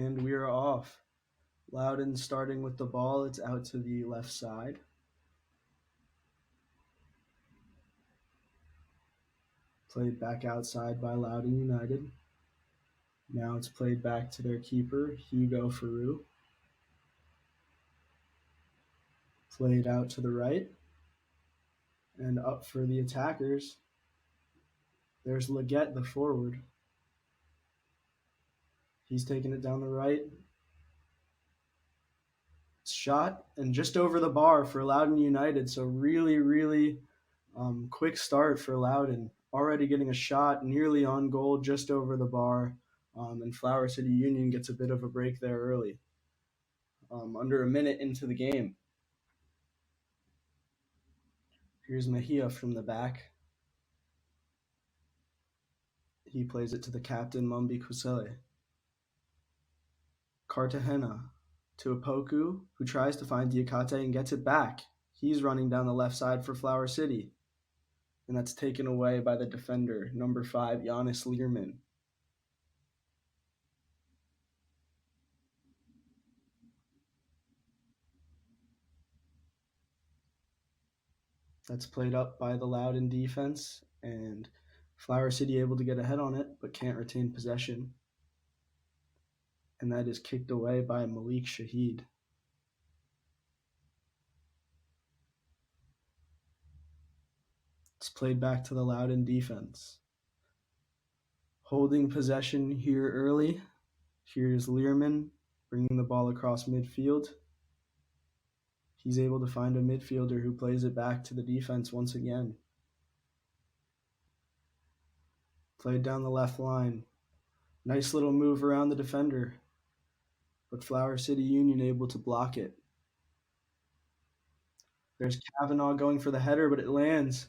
And we are off. Loudoun starting with the ball. It's out to the left side. Played back outside by Loudoun United. Now it's played back to their keeper, Hugo Farou. Played out to the right. And up for the attackers. There's Leggett, the forward. He's taking it down the right. Shot and just over the bar for Loudoun United. So really quick start for Loudoun. Already getting a shot nearly on goal, just over the bar. And Flower City Union gets a bit of a break there early. Under a minute into the game. Here's Mejia from the back. He plays it to the captain, Mumbi Kusele. Cartagena to Opoku, who tries to find Diakate and gets it back. He's running down the left side for Flower City. And that's taken away by the defender, number 5, Giannis Learman. That's played up by the Loudoun defense, and Flower City able to get ahead on it, but can't retain possession. And that is kicked away by Malik Shahid. It's played back to the Loudoun defense. Holding possession here early. Here's Learman bringing the ball across midfield. He's able to find a midfielder who plays it back to the defense once again. Played down the left line. Nice little move around the defender, but Flower City Union able to block it. There's Kavanaugh going for the header, but it lands.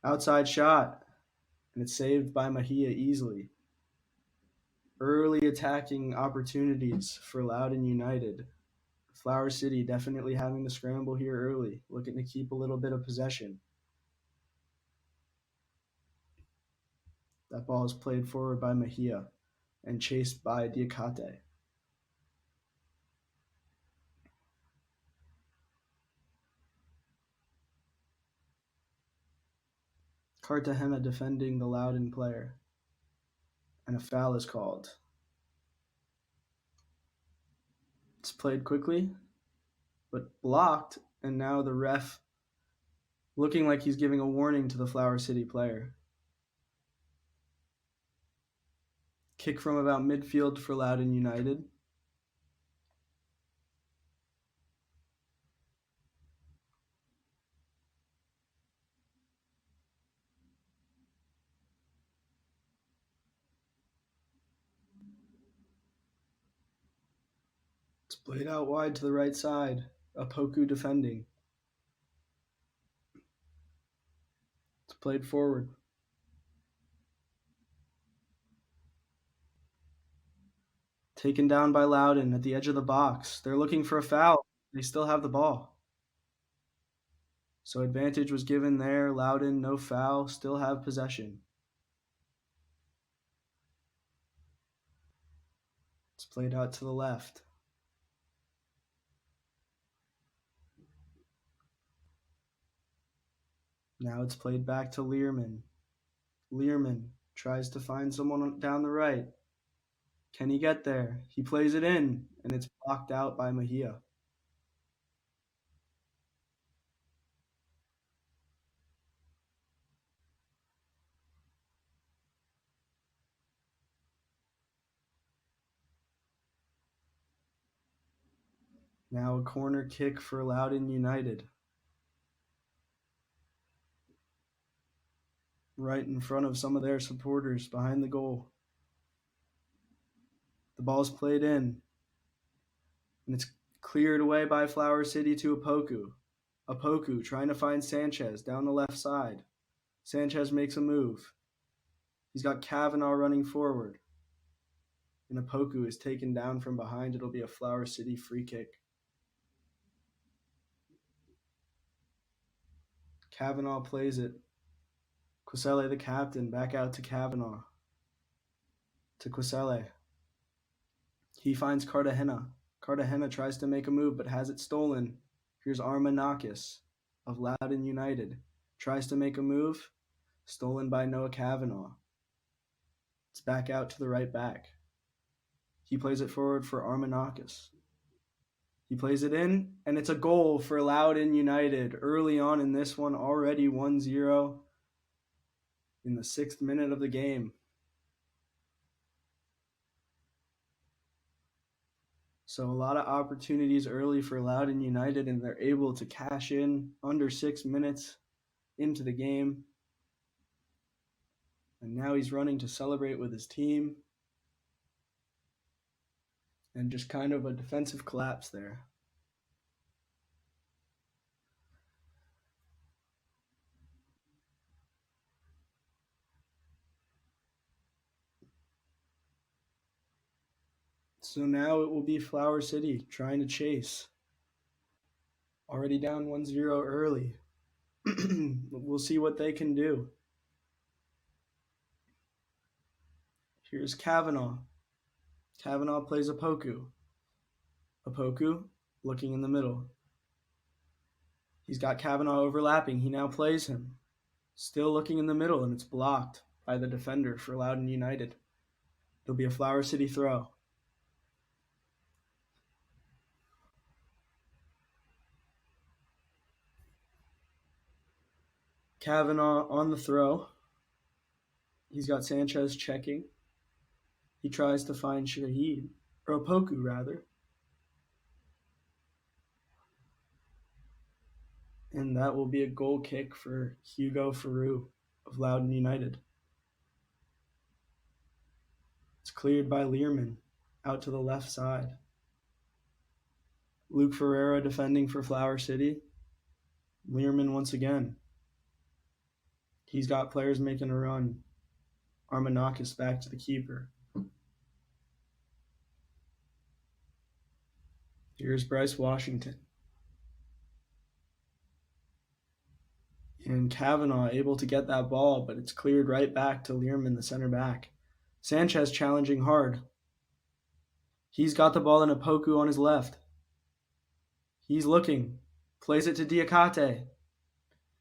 Outside shot, and it's saved by Mejia easily. Early attacking opportunities for Loudoun United. Flower City definitely having to scramble here early, looking to keep a little bit of possession. That ball is played forward by Mejia and chased by Diakate. Cartagena defending the Loudoun player, and a foul is called. It's played quickly, but blocked, and now the ref looking like he's giving a warning to the Flower City player. Kick from about midfield for Loudoun United. It's played out wide to the right side. Opoku defending. It's played forward. Taken down by Loudoun at the edge of the box. They're looking for a foul. They still have the ball. So advantage was given there. Loudoun, no foul, still have possession. It's played out to the left. Now it's played back to Learman. Learman tries to find someone down the right. Can he get there? He plays it in, and it's blocked out by Mejia. Now a corner kick for Loudoun United. Right in front of some of their supporters behind the goal. The ball's played in, and it's cleared away by Flower City to Opoku. Opoku trying to find Sanchez down the left side. Sanchez makes a move. He's got Kavanaugh running forward. And Opoku is taken down from behind. It'll be a Flower City free kick. Kavanaugh plays it. Quisele, the captain, back out to Kavanaugh. To Quisele. He finds Cartagena. Cartagena tries to make a move but has it stolen. Here's Armanakis of Loudoun United. Tries to make a move. Stolen by Noah Kavanaugh. It's back out to the right back. He plays it forward for Armanakis. He plays it in, and it's a goal for Loudoun United. Early on in this one, already 1-0 in the 6th minute of the game. So a lot of opportunities early for Loudoun United, and they're able to cash in under 6 minutes into the game. And now he's running to celebrate with his team. And just kind of a defensive collapse there. So now it will be Flower City trying to chase. Already down 1-0 early. We'll see what they can do. Here's Kavanaugh. Kavanaugh plays Opoku. Opoku looking in the middle. He's got Kavanaugh overlapping. He now plays him. Still looking in the middle, and it's blocked by the defender for Loudoun United. It'll be a Flower City throw. Kavanaugh on the throw. He's got Sanchez checking. He tries to find Shahid, or Opoku rather. And that will be a goal kick for Hugo Farou of Loudoun United. It's cleared by Learman out to the left side. Luke Ferreira defending for Flower City. Learman once again. He's got players making a run. Armanakis back to the keeper. Here's Bryce Washington. And Kavanaugh able to get that ball, but it's cleared right back to Learman, the center back. Sanchez challenging hard. He's got the ball in Opoku on his left. He's looking. Plays it to Diakate.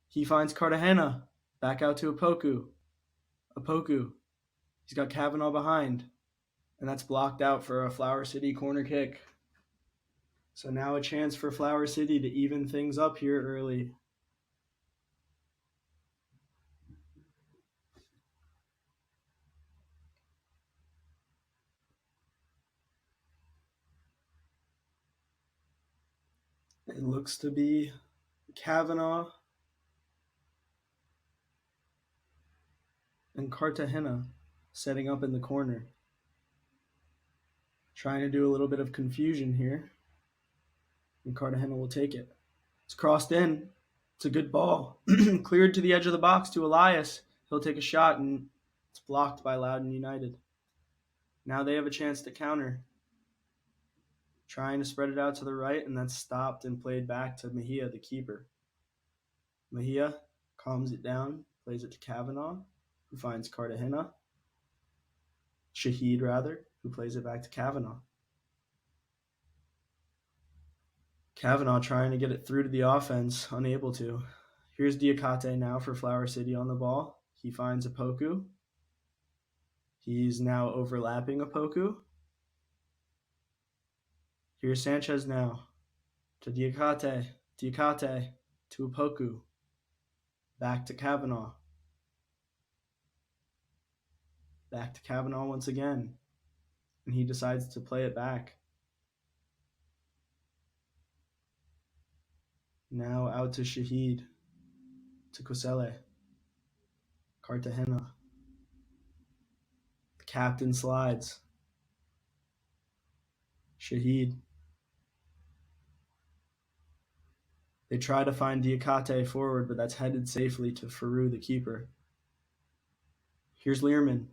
He finds Cartagena. Back out to Opoku. Opoku. He's got Kavanaugh behind. And that's blocked out for a Flower City corner kick. So now a chance for Flower City to even things up here early. It looks to be Kavanaugh and Cartagena setting up in the corner. Trying to do a little bit of confusion here. And Cartagena will take it. It's crossed in. It's a good ball. Cleared to the edge of the box to Elias. He'll take a shot, and it's blocked by Loudoun United. Now they have a chance to counter. Trying to spread it out to the right, and that's stopped and played back to Mejia, the keeper. Mejia calms it down, plays it to Kavanaugh, who finds Cartagena. Shahid, rather, who plays it back to Kavanaugh. Kavanaugh trying to get it through to the offense, unable to. Here's Diakate now for Flower City on the ball. He finds Opoku. He's now overlapping Opoku. Here's Sanchez now to Diakate. Diakate to Opoku. Back to Kavanaugh. Back to Kavanaugh once again. And he decides to play it back. Now out to Shahid. To Kosele. Cartagena. The captain slides. Shahid. They try to find Diakate forward, but that's headed safely to Farou, the keeper. Here's Learman.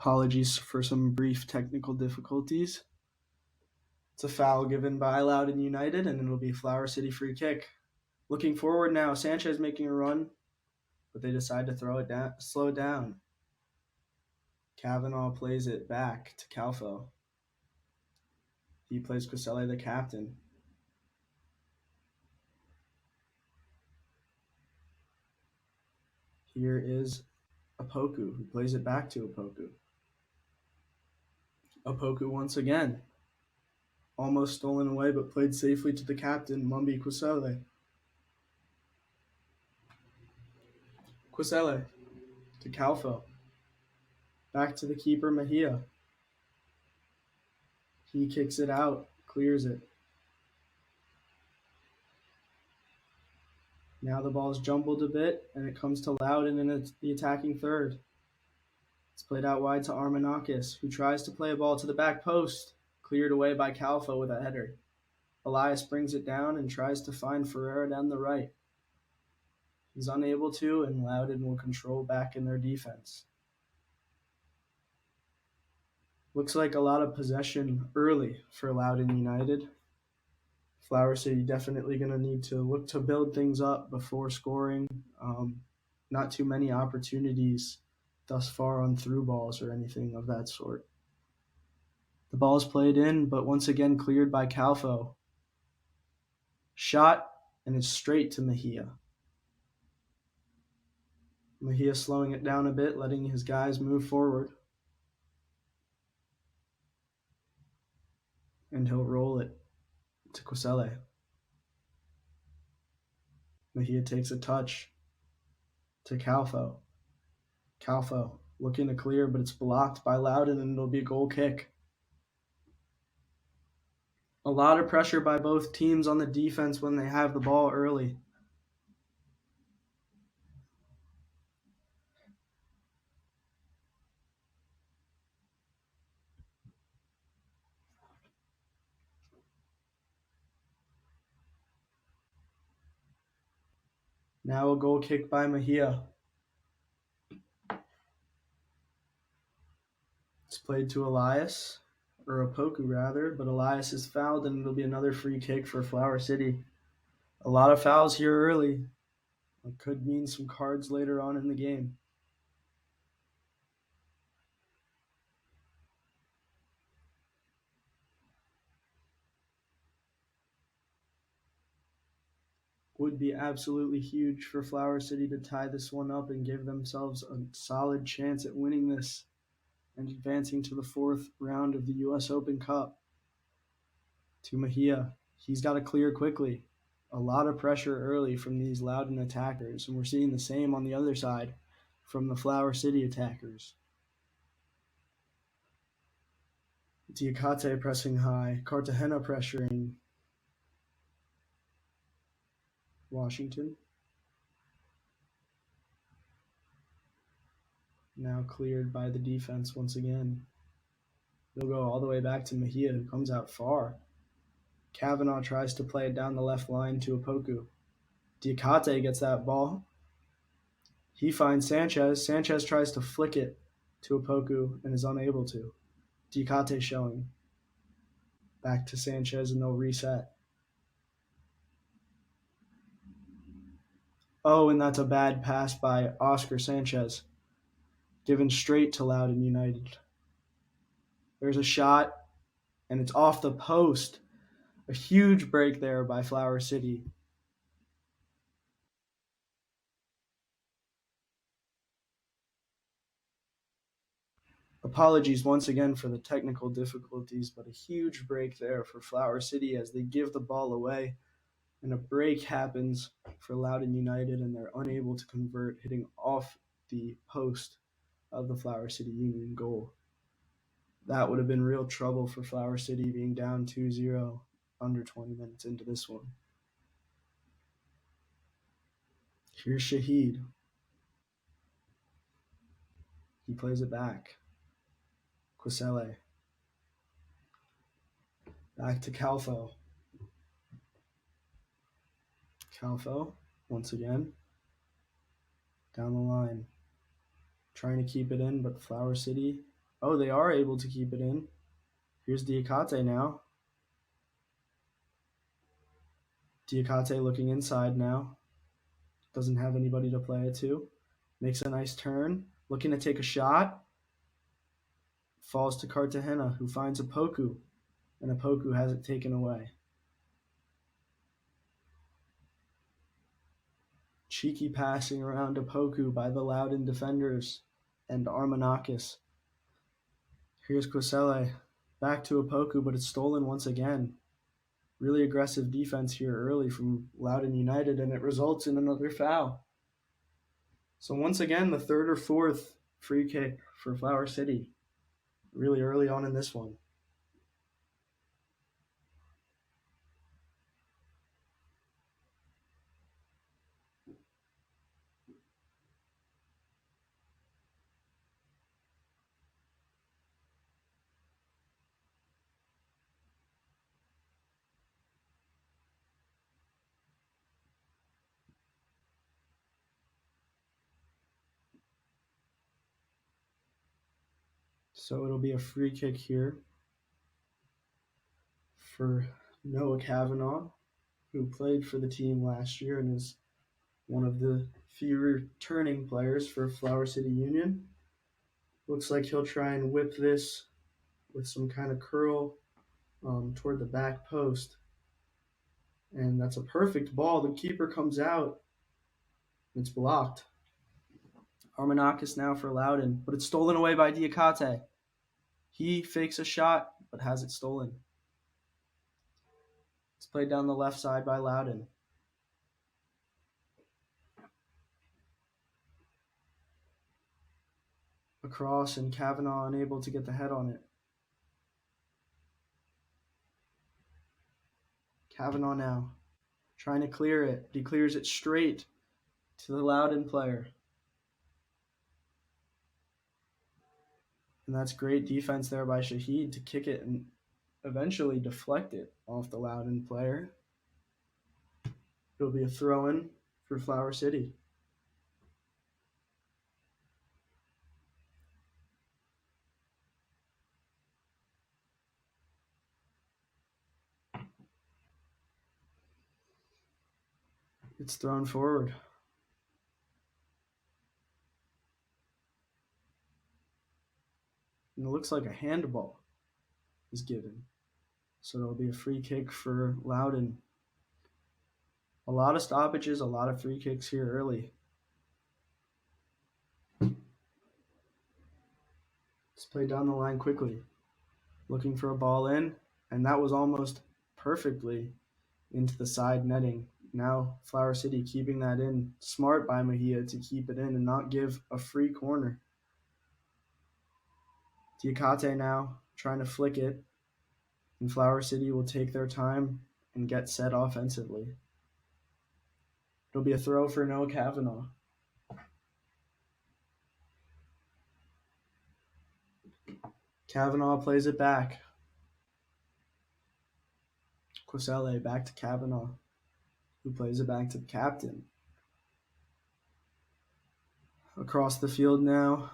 Apologies for some brief technical difficulties. It's a foul given by Loudoun United, and it'll be a Flower City free kick. Looking forward now, Sanchez making a run, but they decide to slow it down. Kavanaugh plays it back to Calfo. He plays Quisele, the captain. Here is Opoku, who plays it back to Opoku. Opoku once again. Almost stolen away, but played safely to the captain, Mumbi Quisele. Quisele to Calfo. Back to the keeper, Mejia. He kicks it out, clears it. Now the ball's jumbled a bit, and it comes to Loudoun in the attacking third. It's played out wide to Armanakis, who tries to play a ball to the back post. Cleared away by Calfo with a header. Elias brings it down and tries to find Ferreira down the right. He's unable to, and Loudoun will control back in their defense. Looks like a lot of possession early for Loudoun United. Flower City definitely going to need to look to build things up before scoring. Not too many opportunities thus far on through balls or anything of that sort. The ball is played in, but once again cleared by Calfo. Shot, and it's straight to Mejia. Mejia slowing it down a bit, letting his guys move forward. And he'll roll it to Quisele. Mejia takes a touch to Calfo. Calfo looking to clear, but it's blocked by Loudoun, and it'll be a goal kick. A lot of pressure by both teams on the defense when they have the ball early. Now a goal kick by Mejia. It's played to Elias, or Opoku rather, but Elias is fouled, and it'll be another free kick for Flower City. A lot of fouls here early. It could mean some cards later on in the game. Would be absolutely huge for Flower City to tie this one up and give themselves a solid chance at winning this and advancing to the fourth round of the US Open Cup. To Mejia. He's got to clear quickly. A lot of pressure early from these Loudoun attackers, and we're seeing the same on the other side from the Flower City attackers. Diakate pressing high. Cartagena pressuring Washington. Now cleared by the defense once again. They'll go all the way back to Mejia, who comes out far. Kavanaugh tries to play it down the left line to Opoku. Diakate gets that ball. He finds Sanchez. Sanchez tries to flick it to Opoku and is unable to. Diakate showing. Back to Sanchez, and they'll reset. Oh, and that's a bad pass by Oscar Sanchez. Given straight to Loudoun United. There's a shot, and it's off the post. A huge break there by Flower City. Apologies once again for the technical difficulties, but a huge break there for Flower City as they give the ball away, and a break happens for Loudoun United, and they're unable to convert, hitting off the post of the Flower City Union goal. That would have been real trouble for Flower City, being down 2-0 under 20 minutes into this one. Here's Shahid. He plays it back. Quisele. Back to Calfo. Calfo, once again. Down the line. Trying to keep it in, but Flower City Oh, they are able to keep it in. Here's Diakate now. Diakate looking inside now. Doesn't have anybody to play it to. Makes a nice turn. Looking to take a shot. Falls to Cartagena, who finds Opoku. And Opoku has it taken away. Cheeky passing around Opoku by the Loudoun defenders and Armanakis. Here's Kwesele. Back to Opoku, but it's stolen once again. Really aggressive defense here early from Loudoun United, and it results in another foul. So once again, the third or fourth free kick for Flower City, really early on in this one. So it'll be a free kick here for Noah Kavanaugh, who played for the team last year and is one of the few returning players for Flower City Union. Looks like he'll try and whip this with some kind of curl toward the back post. And that's a perfect ball. The keeper comes out. It's blocked. Armanakis now for Loudoun, but it's stolen away by Diakate. He fakes a shot, but has it stolen. It's played down the left side by Loudoun. Across, and Kavanaugh unable to get the head on it. Kavanaugh now trying to clear it. He clears it straight to the Loudoun player. And that's great defense there by Shahid to kick it and eventually deflect it off the Loudoun player. It'll be a throw-in for Flower City. It's thrown forward. And it looks like a handball is given. So it'll be a free kick for Loudoun. A lot of stoppages, a lot of free kicks here early. It's played down the line quickly. Looking for a ball in, and that was almost perfectly into the side netting. Now Flower City keeping that in. Smart by Mejia to keep it in and not give a free corner. Diakate now trying to flick it, and Flower City will take their time and get set offensively. It'll be a throw for Noah Kavanaugh. Kavanaugh plays it back. Kwesele back to Kavanaugh, who plays it back to the captain. Across the field now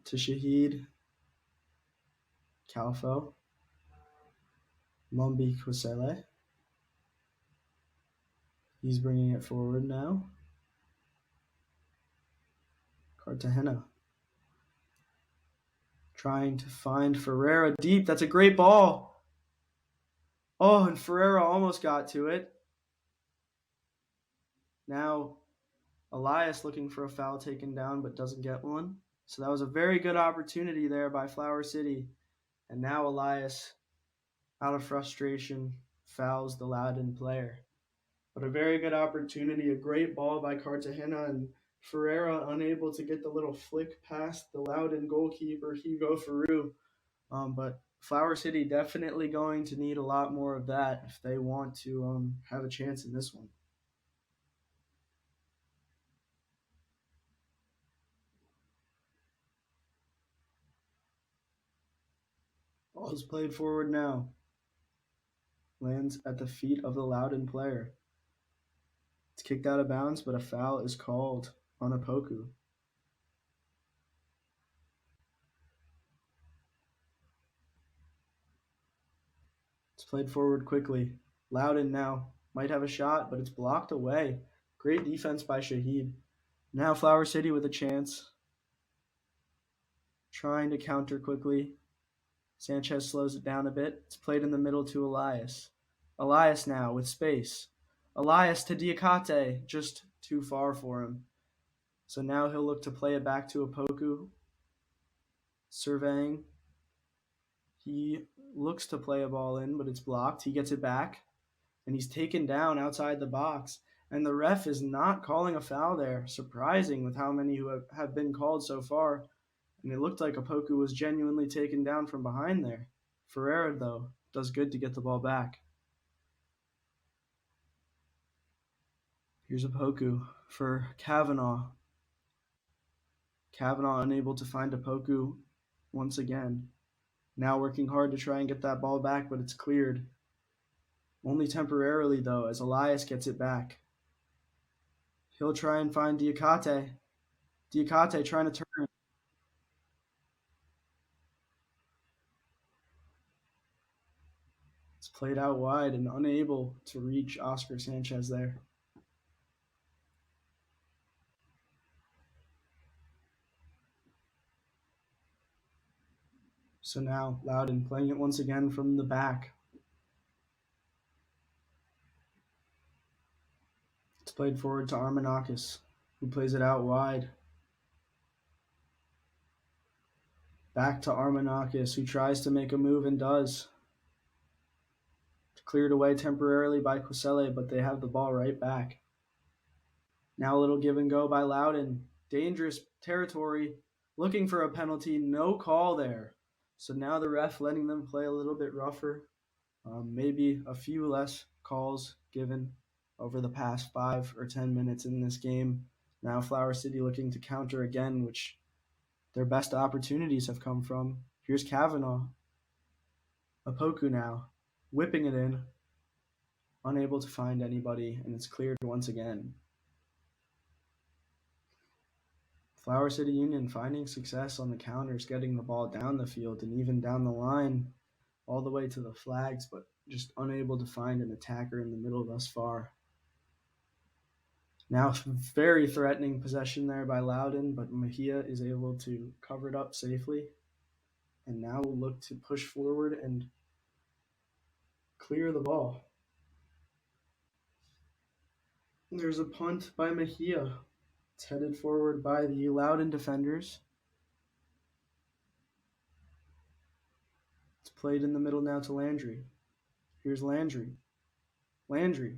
to Shahid. Calfo. Mombi Kwesele. He's bringing it forward now. Cartagena. Trying to find Ferreira deep. That's a great ball. Oh, and Ferreira almost got to it. Now Elias looking for a foul taken down but doesn't get one. So that was a very good opportunity there by Flower City. And now Elias, out of frustration, fouls the Loudoun player. But a very good opportunity, a great ball by Cartagena, and Ferreira unable to get the little flick past the Loudoun goalkeeper, Hugo Ferru. But Flower City definitely going to need a lot more of that if they want to have a chance in this one. Ball is played forward now. Lands at the feet of the Loudoun player. It's kicked out of bounds, but a foul is called on Opoku. It's played forward quickly. Loudoun now might have a shot, but it's blocked away. Great defense by Shahid. Now Flower City with a chance. Trying to counter quickly. Sanchez slows it down a bit. It's played in the middle to Elias. Elias now with space. Elias to Diakate. Just too far for him. So now he'll look to play it back to Opoku. Surveying. He looks to play a ball in, but it's blocked. He gets it back, and he's taken down outside the box. And the ref is not calling a foul there. Surprising with how many who have been called so far. And it looked like Opoku was genuinely taken down from behind there. Ferreira, though, does good to get the ball back. Here's Opoku for Kavanaugh. Kavanaugh unable to find Opoku once again. Now working hard to try and get that ball back, but it's cleared. Only temporarily, though, as Elias gets it back. He'll try and find Diakate. Diakate trying to turn. It's played out wide and unable to reach Oscar Sanchez there. So now Loudoun playing it once again from the back. It's played forward to Armanakis, who plays it out wide. Back to Armanakis, who tries to make a move and does. Cleared away temporarily by Kwesele, but they have the ball right back. Now a little give and go by Loudoun. Dangerous territory, looking for a penalty, no call there. So now the ref letting them play a little bit rougher. Maybe a few less calls given over the past 5 or 10 minutes in this game. Now Flower City looking to counter again, which their best opportunities have come from. Here's Kavanaugh. Opoku now, whipping it in. Unable to find anybody, and it's cleared once again. Flower City Union finding success on the counters, getting the ball down the field and even down the line all the way to the flags, but just unable to find an attacker in the middle thus far. Now very threatening possession there by Loudoun, but Mejia is able to cover it up safely. And now we'll look to push forward and clear the ball. There's a punt by Mejia. It's headed forward by the Loudoun defenders. It's played in the middle now to Landry. Here's Landry. Landry.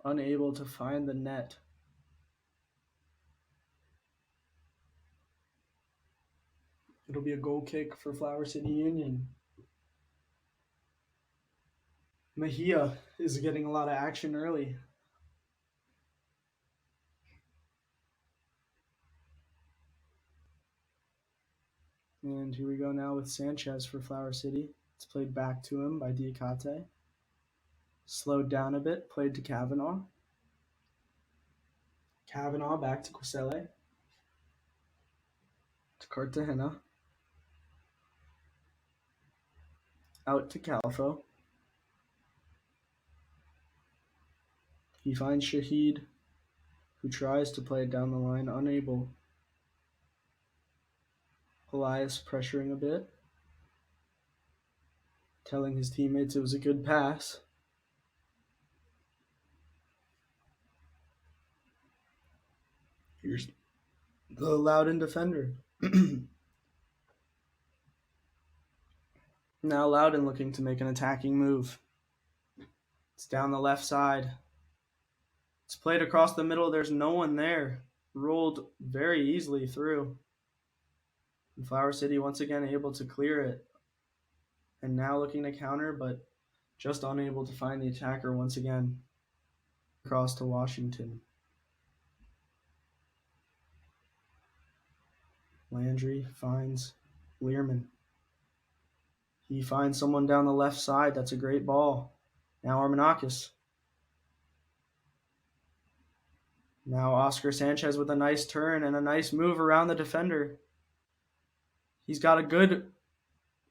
Unable to find the net. It'll be a goal kick for Flower City Union. Mejia is getting a lot of action early. And here we go now with Sanchez for Flower City. It's played back to him by Diakate. Slowed down a bit, played to Kavanaugh. Kavanaugh back to Kwesele. To Cartagena. Out to Calfo. He finds Shahid, who tries to play it down the line, unable. Elias pressuring a bit, telling his teammates it was a good pass. Here's the Loudoun defender. Now Loudoun looking to make an attacking move. It's down the left side. It's played across the middle. There's no one there. Rolled very easily through. And Flower City once again able to clear it. And now looking to counter, but just unable to find the attacker once again. Across to Washington. Landry finds Learman. He finds someone down the left side. That's a great ball. Now Armanakis. Now Oscar Sanchez with a nice turn and a nice move around the defender. He's got a good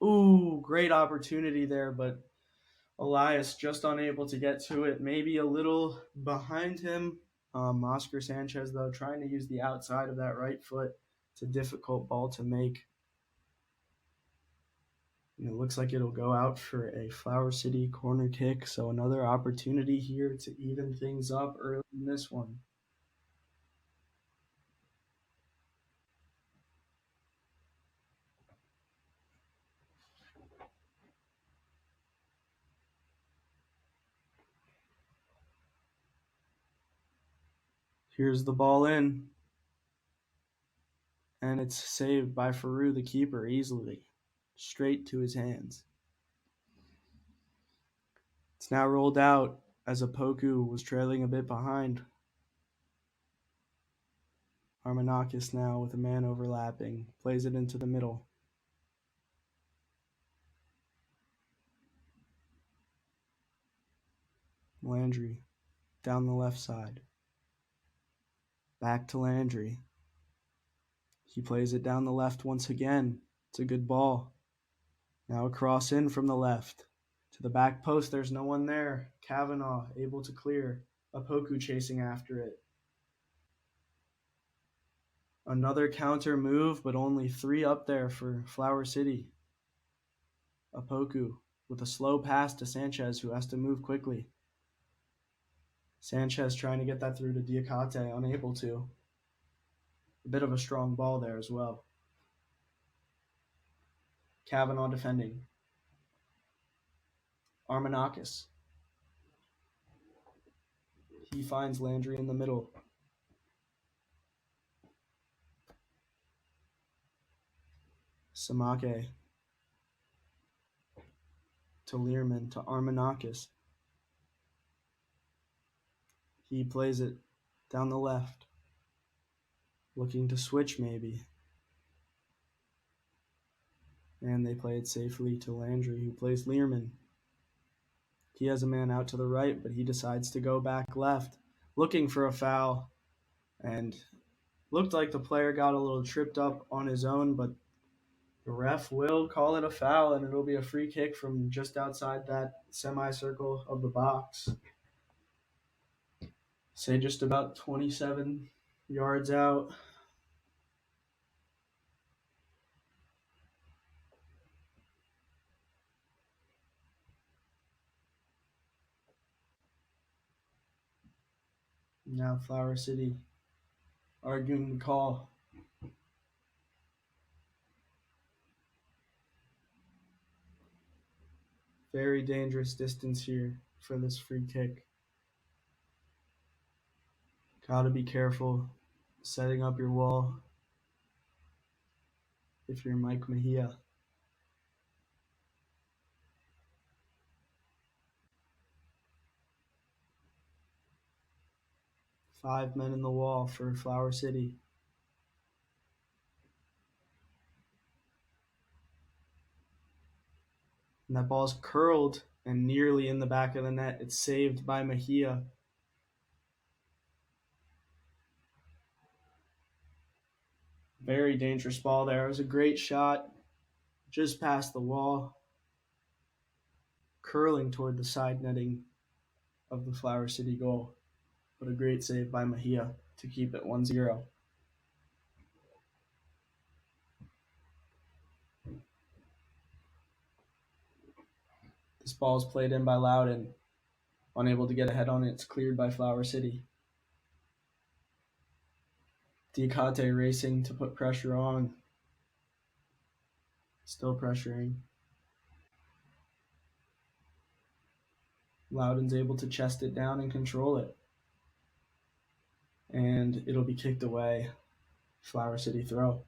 Ooh, great opportunity there, but Elias just unable to get to it. Maybe a little behind him. Oscar Sanchez, though, trying to use the outside of that right foot. It's a difficult ball to make. And it looks like it'll go out for a Flower City corner kick. So another opportunity here to even things up early in this one. Here's the ball in. And it's saved by Farouk, the keeper, easily. Straight to his hands. It's now rolled out as Opoku was trailing a bit behind. Armanakis now with a man overlapping. Plays it into the middle. Landry down the left side. Back to Landry. He plays it down the left once again. It's a good ball. Now a cross in from the left. To the back post, there's no one there. Kavanaugh able to clear. Opoku chasing after it. Another counter move, but only 3 up there for Flower City. Opoku with a slow pass to Sanchez, who has to move quickly. Sanchez trying to get that through to Diakate, unable to. A bit of a strong ball there as well. Kavanaugh defending. Armanakis. He finds Landry in the middle. Samake to Learman to Armanakis. He plays it down the left. Looking to switch maybe. And they play it safely to Landry, who plays Learman. He has a man out to the right, but he decides to go back left, looking for a foul. And looked like the player got a little tripped up on his own, but the ref will call it a foul, and it'll be a free kick from just outside that semicircle of the box. Say just about 27 yards out. Now Flower City arguing the call. Very dangerous distance here for this free kick. Gotta be careful setting up your wall if you're Mike Mejia. Five men in the wall for Flower City. And that ball's curled and nearly in the back of the net. It's saved by Mejia. Very dangerous ball there. It was a great shot. Just past the wall. Curling toward the side netting of the Flower City goal. But a great save by Mejia to keep it 1-0. This ball is played in by Loudoun. Unable to get ahead on it. It's cleared by Flower City. Diakate racing to put pressure on. Still pressuring. Loudoun's able to chest it down and control it. And it'll be kicked away. Flower City throw.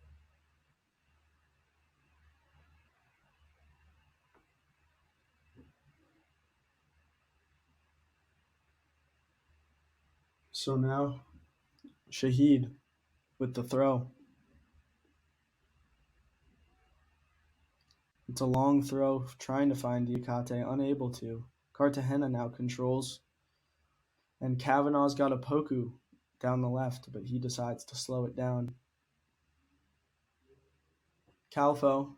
So now, Shahid with the throw. It's a long throw, trying to find Diakate, unable to. Cartagena now controls. And Kavanaugh's got a Poku down the left, but he decides to slow it down. Calfo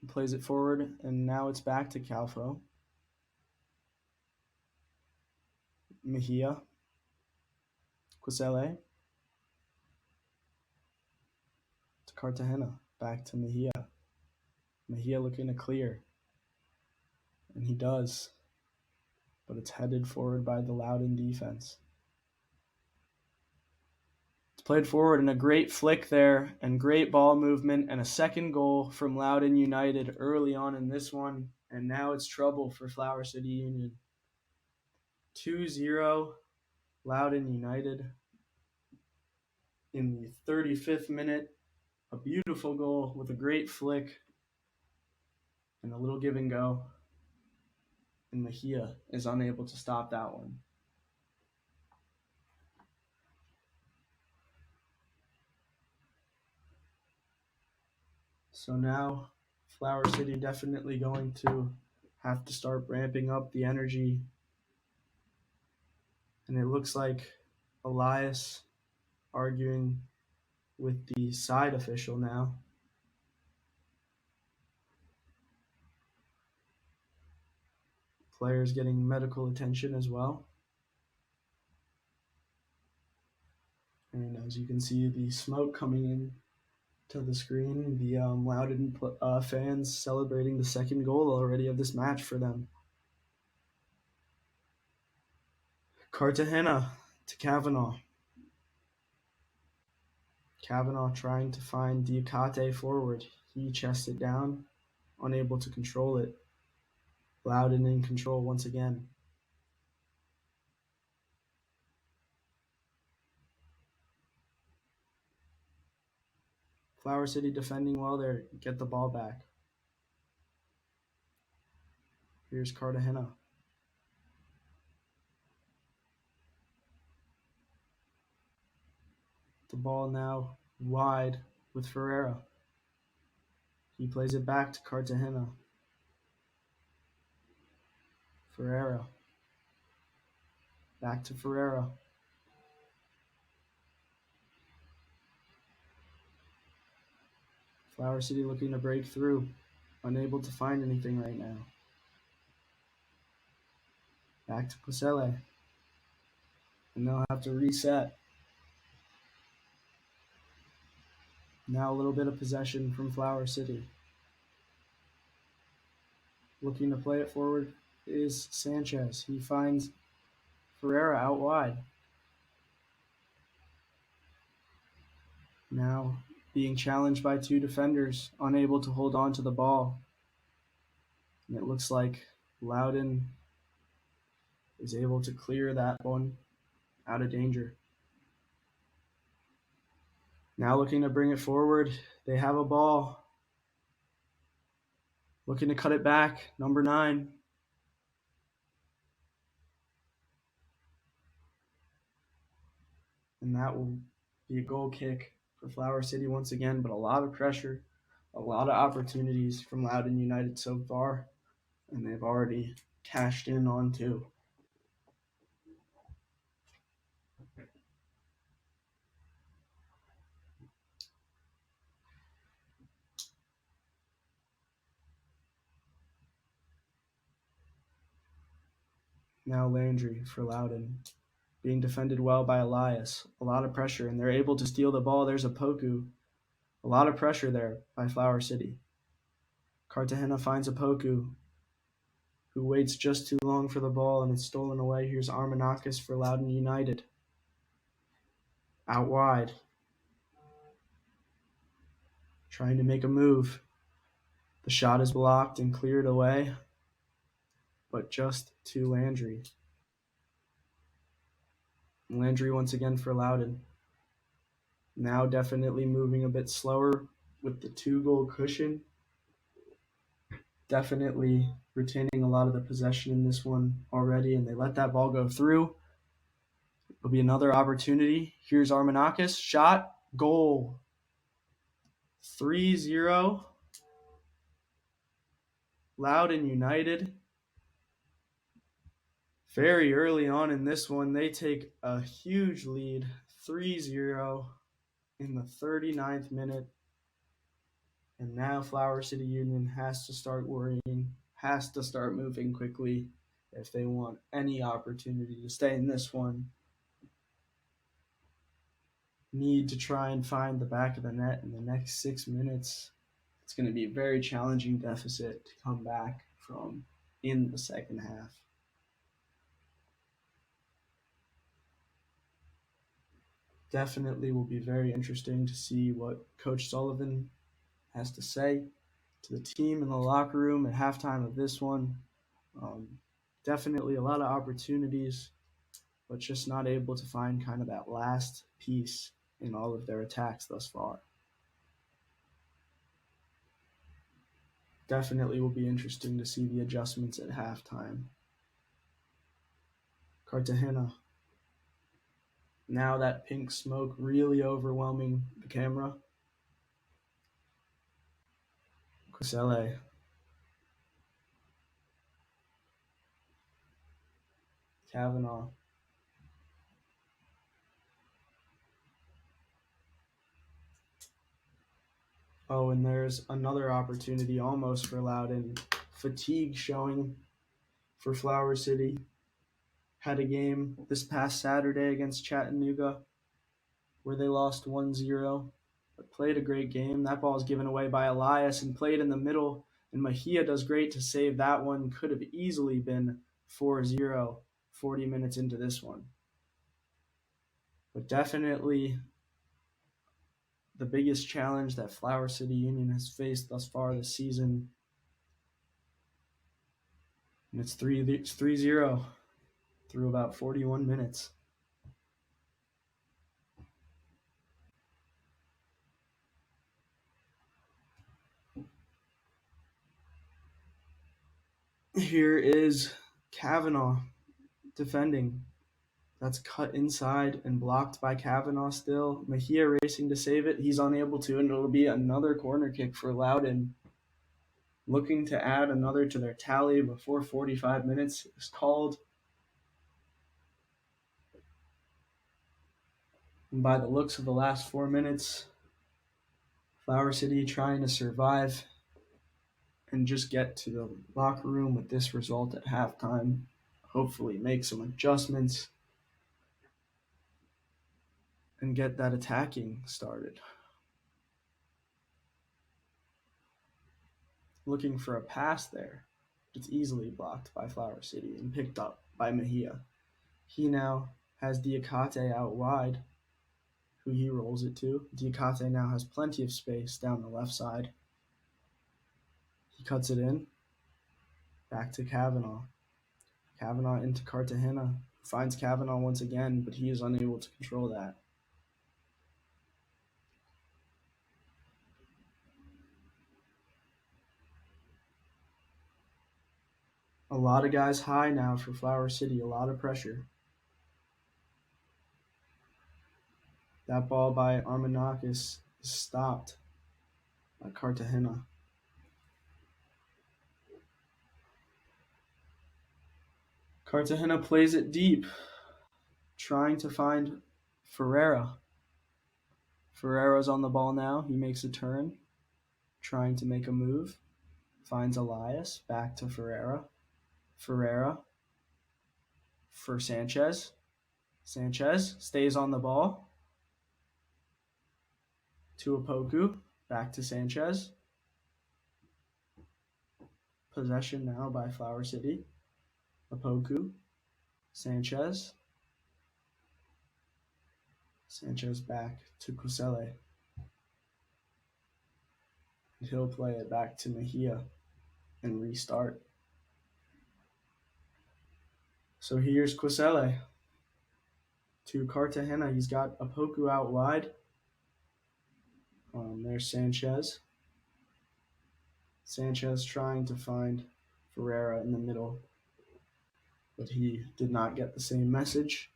He plays it forward, and now it's back to Calfo. Mejia. Quisele. To Cartagena. Back to Mejia. Mejia looking to clear. And he does. But it's headed forward by the Loudoun defense. It's played forward, and a great flick there, and great ball movement, and a second goal from Loudoun United early on in this one. And now it's trouble for Flower City Union. 2-0 Loudoun United. In the 35th minute, a beautiful goal with a great flick and a little give and go. And Mejia is unable to stop that one. So now Flower City definitely going to have to start ramping up the energy. And it looks like Elias arguing with the side official now. Players getting medical attention as well. And as you can see, the smoke coming in to the screen, the Loudoun fans celebrating the second goal already of this match for them. Cartagena to Kavanaugh. Kavanaugh trying to find Diakate forward. He chests it down, unable to control it. Loudoun in control once again. Flower City defending well there. Get the ball back. Here's Cartagena. The ball now wide with Ferreira. He plays it back to Cartagena. Ferreira. Back to Ferreira. Flower City looking to break through. Unable to find anything right now. Back to Quisele. And they'll have to reset. Now a little bit of possession from Flower City. Looking to play it forward is Sanchez. He finds Ferreira out wide. Now being challenged by two defenders, unable to hold on to the ball. And it looks like Loudoun is able to clear that one out of danger. Now looking to bring it forward. They have a ball. Looking to cut it back. Number 9. And that will be a goal kick for Flower City once again, but a lot of pressure, a lot of opportunities from Loudoun United so far, and they've already cashed in on 2. Now Landry for Loudoun, being defended well by Elias. A lot of pressure, and they're able to steal the ball. There's a Poku. A lot of pressure there by Flower City. Cartagena finds a Poku, who waits just too long for the ball, and it's stolen away. Here's Armanakis for Loudoun United. Out wide. Trying to make a move. The shot is blocked and cleared away, but just to Landry. Landry once again for Loudoun. Now definitely moving a bit slower with the 2-goal cushion. Definitely retaining a lot of the possession in this one already, and they let that ball go through. It'll be another opportunity. Here's Armanakis. Shot. Goal. 3-0. Loudoun United. Very early on in this one, they take a huge lead. 3-0 in the 39th minute. And now Flower City Union has to start worrying, has to start moving quickly if they want any opportunity to stay in this one. Need to try and find the back of the net in the next 6 minutes. It's going to be a very challenging deficit to come back from in the second half. Definitely will be very interesting to see what Coach Sullivan has to say to the team in the locker room at halftime of this one. Definitely a lot of opportunities, but just not able to find kind of that last piece in all of their attacks thus far. Definitely will be interesting to see the adjustments at halftime. Cartagena. Now that pink smoke really overwhelming the camera. Quisele. Kavanaugh. Oh, and there's another opportunity almost for Loudoun. Fatigue showing for Flower City. Had a game this past Saturday against Chattanooga where they lost 1-0, but played a great game. That ball is given away by Elias and played in the middle, and Mejia does great to save that one. Could have easily been 4-0 40 minutes into this one. But definitely the biggest challenge that Flower City Union has faced thus far this season. And it's 3-0 through about 41 minutes. Here is Kavanaugh defending. That's cut inside and blocked by Kavanaugh still. Mejia racing to save it. He's unable to, and it'll be another corner kick for Loudoun. Looking to add another to their tally before 45 minutes is called. And by the looks of the last 4 minutes, Flower City trying to survive and just get to the locker room with this result at halftime. Hopefully make some adjustments and get that attacking started. Looking for a pass there. It's easily blocked by Flower City and picked up by Mejia. He now has Diakate out wide, who he rolls it to. Diakate now has plenty of space down the left side. He cuts it in. Back to Kavanaugh. Kavanaugh into Cartagena. Finds Kavanaugh once again, but he is unable to control that. A lot of guys high now for Flower City. A lot of pressure. That ball by Armanakis is stopped by Cartagena. Cartagena plays it deep, trying to find Ferreira. Ferreira's on the ball now. He makes a turn, trying to make a move. Finds Elias. Back to Ferreira. Ferreira for Sanchez. Sanchez stays on the ball. To Opoku. Back to Sanchez. Possession now by Flower City. Opoku. Sanchez. Sanchez back to Kusele. And he'll play it back to Mejia and restart. So here's Kusele to Cartagena. He's got Opoku out wide. There's Sanchez. Sanchez trying to find Ferreira in the middle, but he did not get the same message.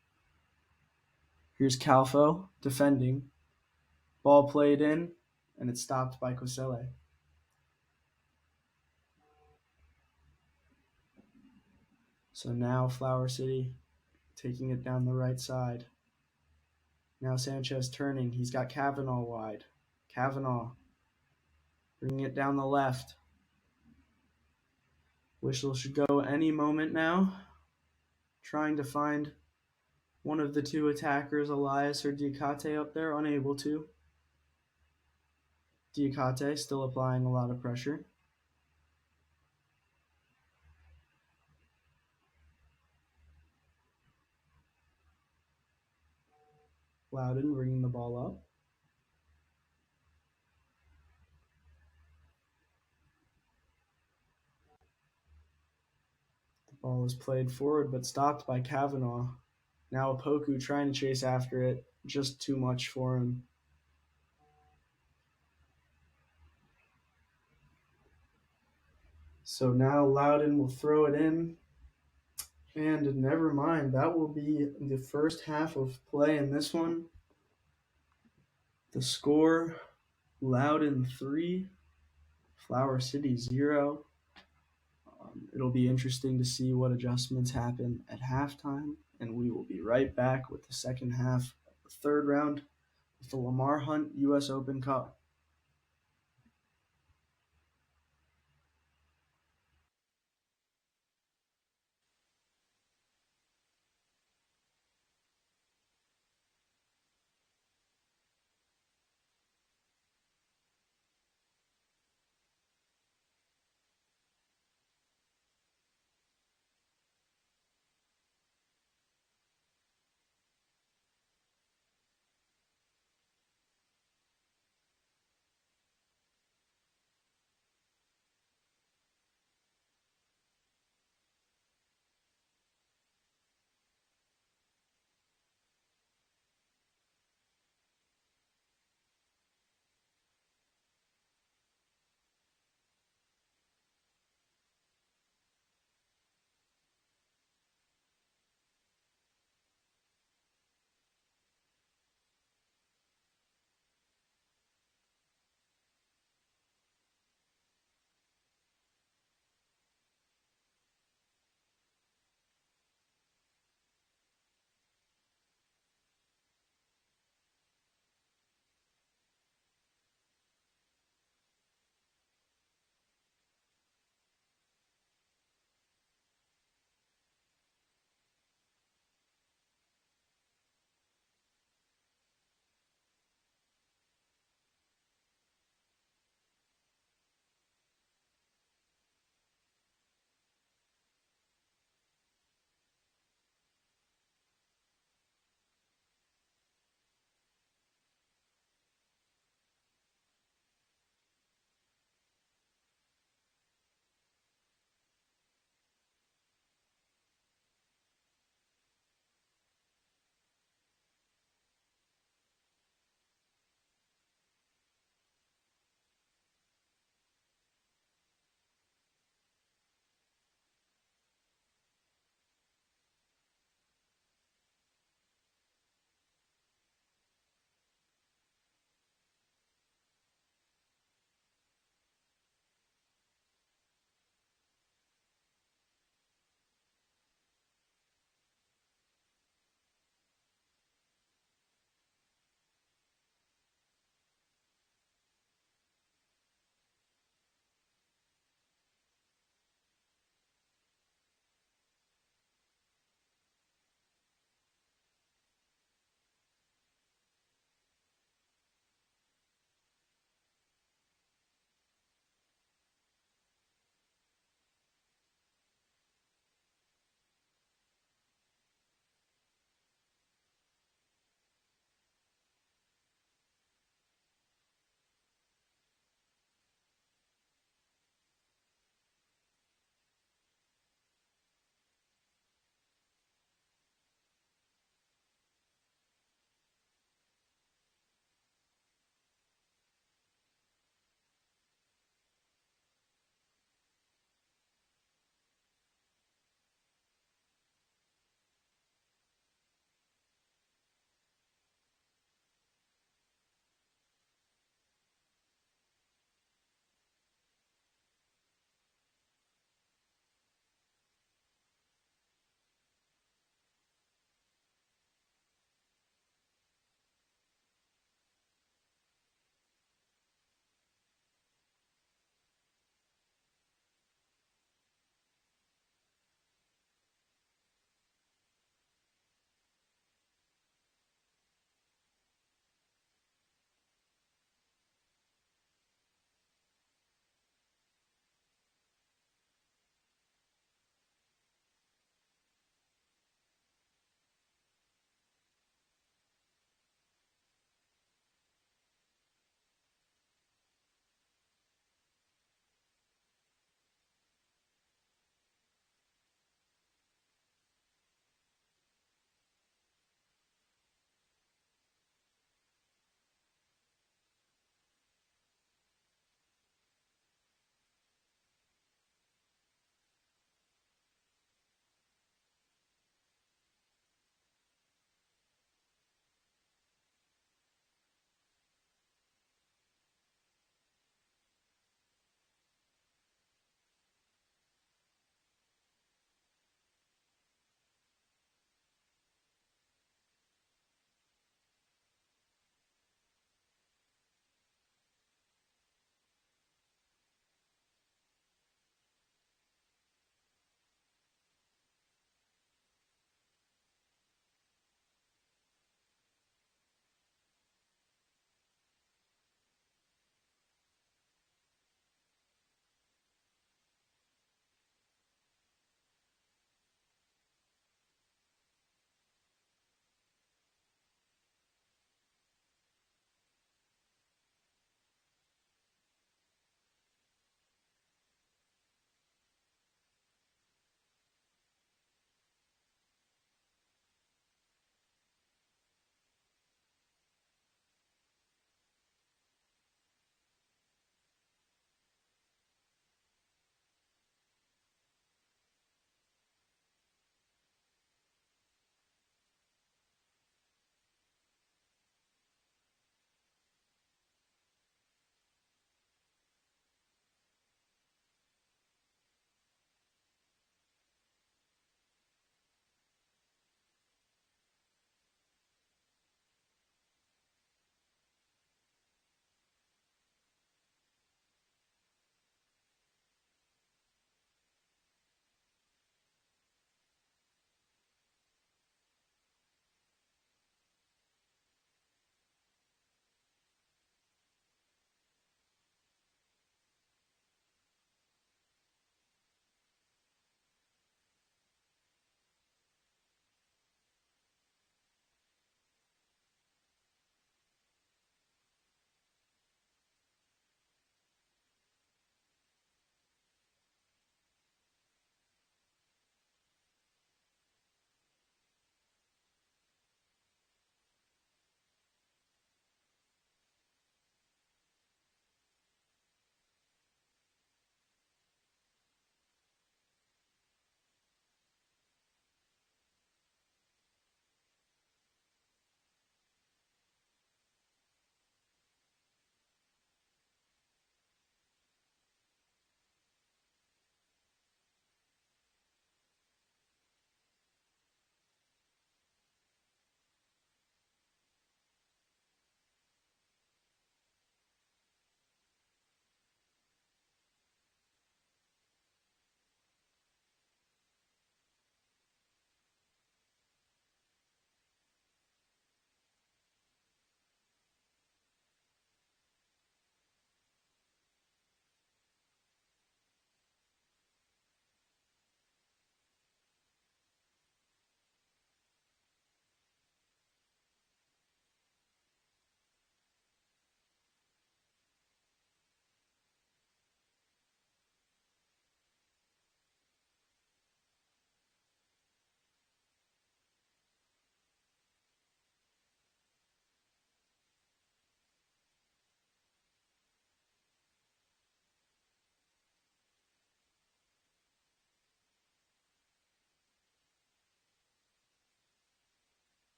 Here's Calfo defending. Ball played in, and it's stopped by Kusele. So now Flower City taking it down the right side. Now Sanchez turning. He's got Kavanaugh wide. Kavanaugh bringing it down the left. Whistle should go any moment now. Trying to find one of the two attackers, Elias or Diakate, up there, unable to. Diakate still applying a lot of pressure. Loudoun bringing the ball up. The ball is played forward but stopped by Kavanaugh. Now Opoku trying to chase after it. Just too much for him. So now Loudoun will throw it in. And never mind, that will be the first half of play in this one. The score, Loudoun 3, Flower City 0. It'll be interesting to see what adjustments happen at halftime, and we will be right back with the second half of the third round of the Lamar Hunt U.S. Open Cup.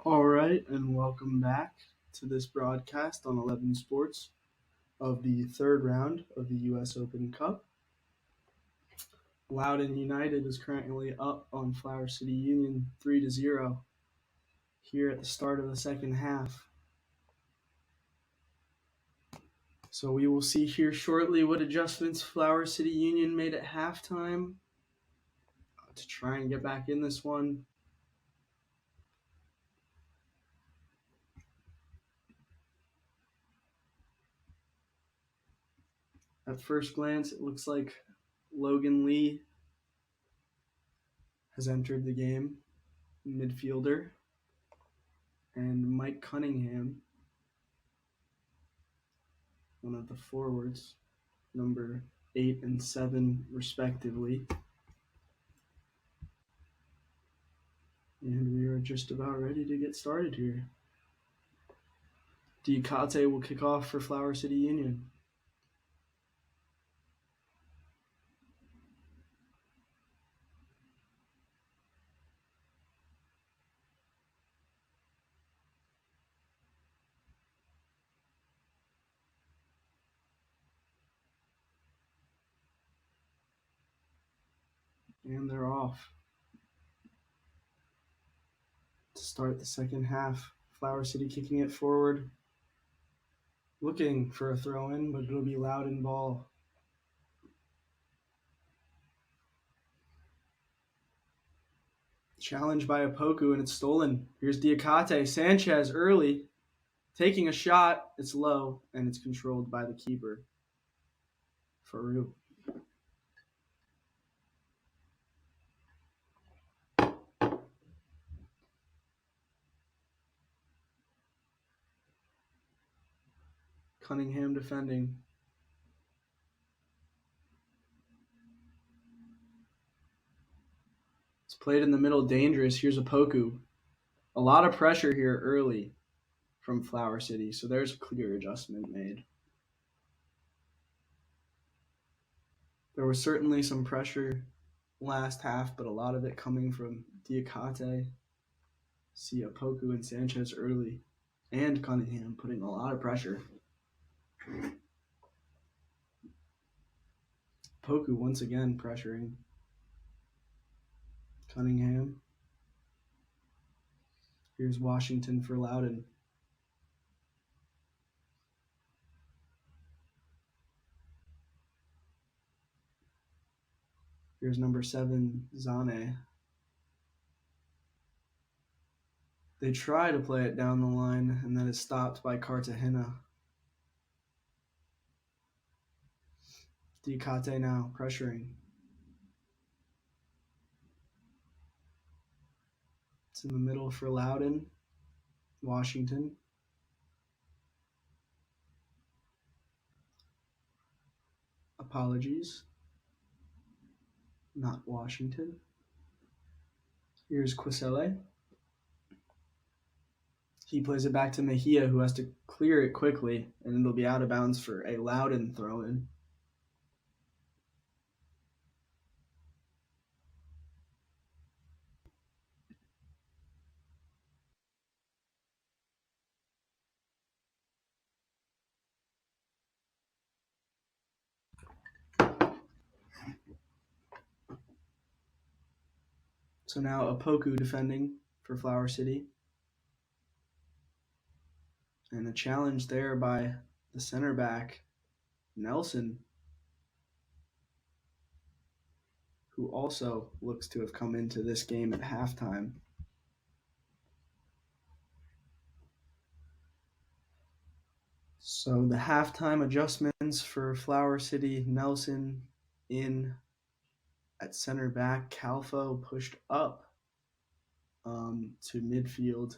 All right, and welcome back to this broadcast on 11 Sports of the third round of the U.S. Open Cup. Loudoun United is currently up on Flower City Union 3-0 here at the start of the second half. So we will see here shortly what adjustments Flower City Union made at halftime to try and get back in this one. At first glance, it looks like Logan Lee has entered the game, midfielder, and Mike Cunningham, one of the forwards, number 8 and 7 respectively. And we are just about ready to get started here. Diakate will kick off for Flower City Union. And they're off. To start the second half, Flower City kicking it forward, looking for a throw-in, but it'll be Loudoun ball. Challenged by Opoku, and it's stolen. Here's Diakate. Sanchez early, taking a shot. It's low, and it's controlled by the keeper, Farouk. Cunningham defending. It's played in the middle, dangerous. Here's Opoku. A lot of pressure here early from Flower City, so there's a clear adjustment made. There was certainly some pressure last half, but a lot of it coming from Diakate, Opoku, and Sanchez early, and Cunningham putting a lot of pressure. Opoku once again pressuring Cunningham. Here's Washington for Loudoun. Here's number 7, Zanne. They try to play it down the line, and then it's stopped by Cartagena. Diakate now pressuring. It's in the middle for Loudoun. Washington. Apologies. Not Washington. Here's Quisele. He plays it back to Mejia, who has to clear it quickly, and it'll be out of bounds for a Loudoun throw-in. So now Opoku defending for Flower City. And a challenge there by the center back, Nelson, who also looks to have come into this game at halftime. So the halftime adjustments for Flower City, Nelson in at center back, Calfo pushed up to midfield,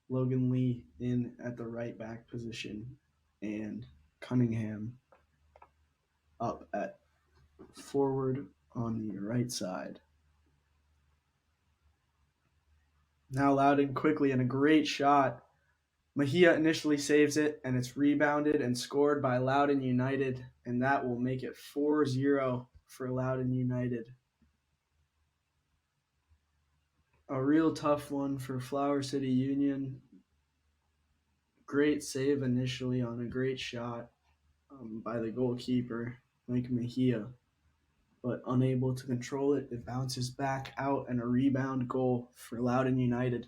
Logan Lee in at the right back position, and Cunningham up at forward on the right side. Now Loudoun quickly, and a great shot. Mejia initially saves it, and it's rebounded and scored by Loudoun United, and that will make it 4-0 for Loudoun United. A real tough one for Flower City Union. Great save initially on a great shot by the goalkeeper, Mike Mejia, but unable to control it. It bounces back out and a rebound goal for Loudoun United.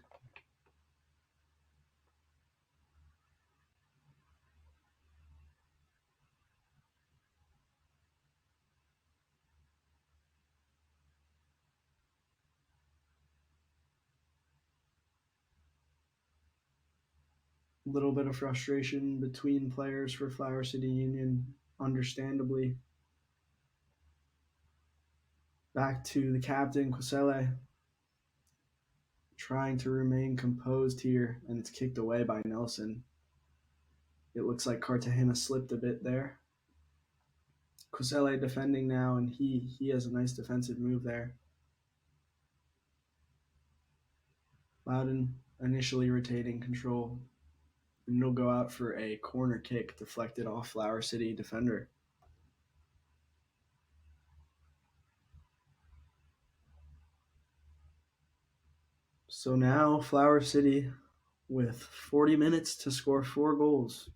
A little bit of frustration between players for Flower City Union, understandably. Back to the captain, Quisele, trying to remain composed here, and it's kicked away by Nelson. It looks like Cartagena slipped a bit there. Quisele defending now, and he has a nice defensive move there. Loudoun initially retaining control, and it'll go out for a corner kick deflected off Flower City defender. So now Flower City with 40 minutes to score 4 goals.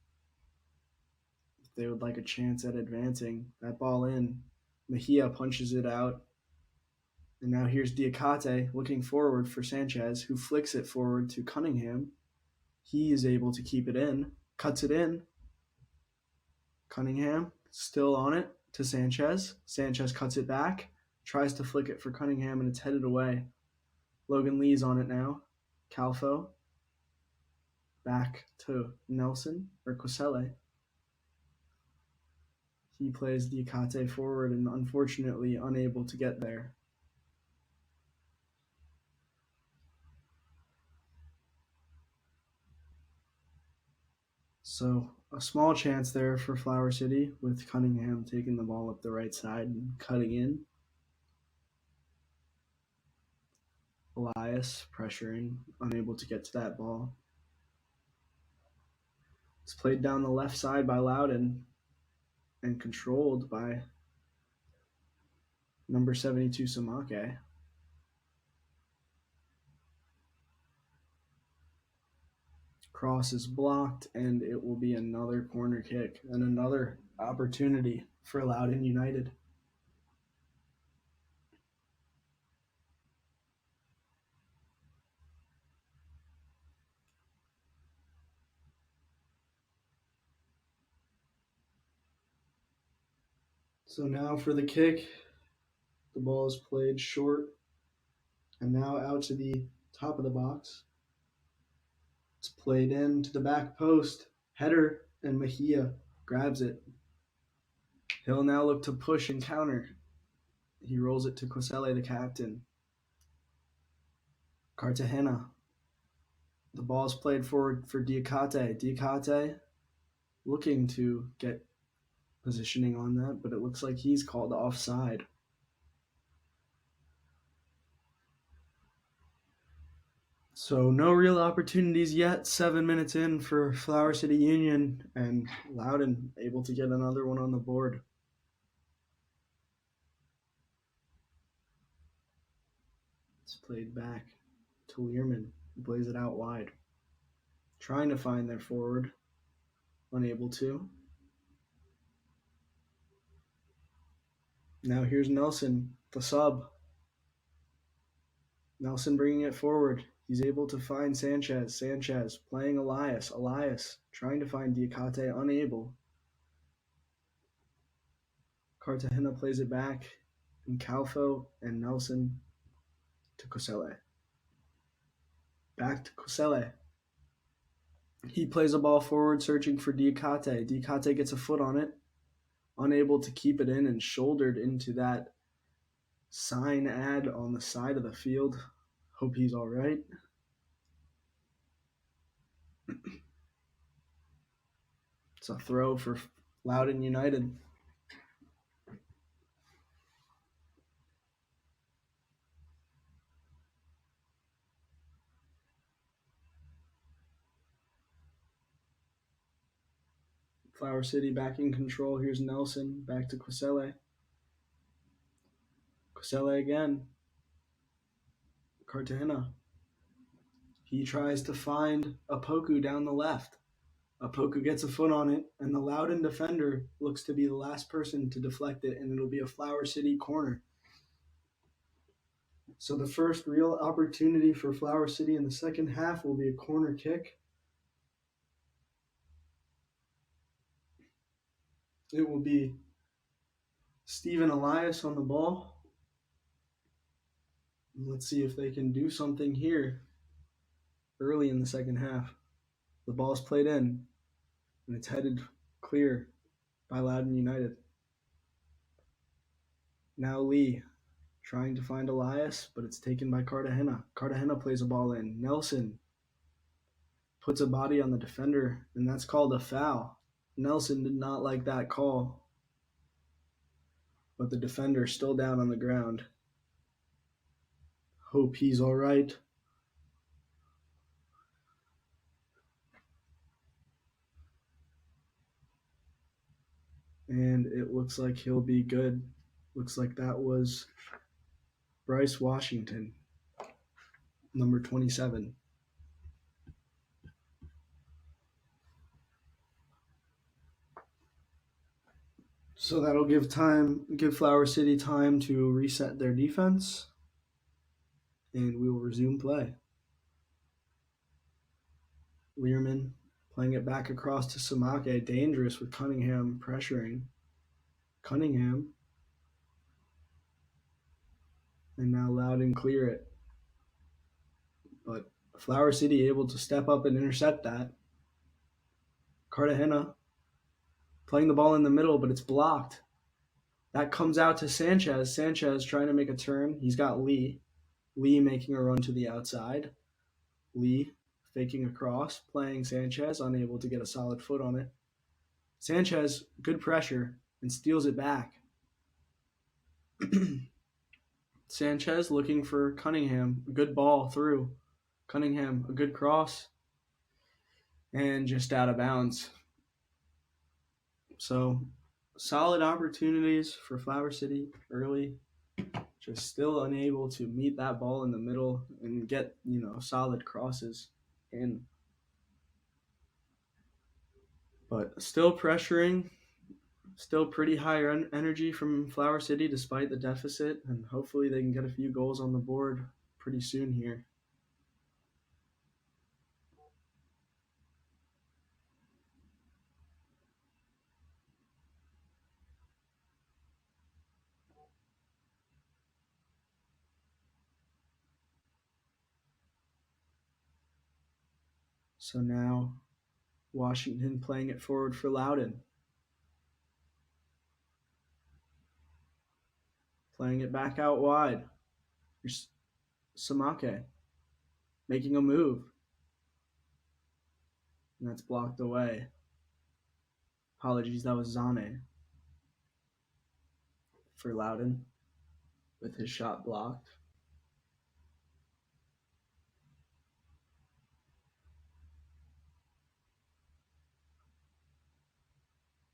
If they would like a chance at advancing, that ball in. Mejia punches it out. And now here's Diakate looking forward for Sanchez, who flicks it forward to Cunningham. He is able to keep it in, cuts it in. Cunningham still on it to Sanchez. Sanchez cuts it back, tries to flick it for Cunningham, and it's headed away. Logan Lee's on it now. Calfo. Back to Nelson, or Quisele. He plays Diakate forward and unfortunately unable to get there. So a small chance there for Flower City with Cunningham taking the ball up the right side and cutting in. Elias pressuring, unable to get to that ball. It's played down the left side by Loudoun and controlled by number 72 Samake. Cross is blocked, and it will be another corner kick and another opportunity for Loudoun United. So now for the kick, the ball is played short and now out to the top of the box. It's played in to the back post. Header, and Mejia grabs it. He'll now look to push and counter. He rolls it to Quisele, the captain. Cartagena. The ball is played forward for Diakate. Diakate looking to get positioning on that, but it looks like he's called offside. So no real opportunities yet. 7 minutes in for Flower City Union, and Loudoun able to get another one on the board. It's played back to Learman, who plays it out wide. Trying to find their forward. Unable to. Now here's Nelson, the sub. Nelson bringing it forward. He's able to find Sanchez. Sanchez playing Elias. Elias trying to find Diakate, unable. Cartagena plays it back, and Calfo and Nelson to Quisele. Back to Quisele. He plays a ball forward, searching for Diakate. Diakate gets a foot on it, unable to keep it in, and shouldered into that sign ad on the side of the field. Hope he's all right. It's a throw for Loudoun United. Flower City back in control. Here's Nelson. Back to Quisele. Quisele again. Cartagena. He tries to find Opoku down the left. Opoku gets a foot on it, and the Loudoun defender looks to be the last person to deflect it, and it'll be a Flower City corner. So the first real opportunity for Flower City in the second half will be a corner kick. It will be Stephen Elias on the ball. Let's see if they can do something here early in the second half. The ball's played in, and it's headed clear by Loudoun United. Now Lee trying to find Elias, but it's taken by Cartagena. Cartagena plays a ball in. Nelson puts a body on the defender, and that's called a foul. Nelson did not like that call, but the defender's still down on the ground. Hope he's all right. And it looks like he'll be good. Looks like that was Bryce Washington, number 27. So that'll give Flower City time to reset their defense, and we will resume play. Learman playing it back across to Samake, dangerous with Cunningham pressuring. Cunningham. And now Loudoun clear it. But Flower City able to step up and intercept that. Cartagena playing the ball in the middle, but it's blocked. That comes out to Sanchez. Sanchez trying to make a turn. He's got Lee. Lee making a run to the outside. Lee faking across, playing Sanchez, unable to get a solid foot on it. Sanchez, good pressure, and steals it back. Sanchez looking for Cunningham. A good ball through. Cunningham, a good cross. And just out of bounds. So, solid opportunities for Flower City early. Just still unable to meet that ball in the middle and get, solid crosses in. But still pressuring. Still pretty high energy from Flower City despite the deficit, and hopefully they can get a few goals on the board pretty soon here. So now Washington playing it forward for Loudoun. Playing it back out wide. Here's Samake making a move. And that's blocked away. Apologies, that was Zanne for Loudoun with his shot blocked.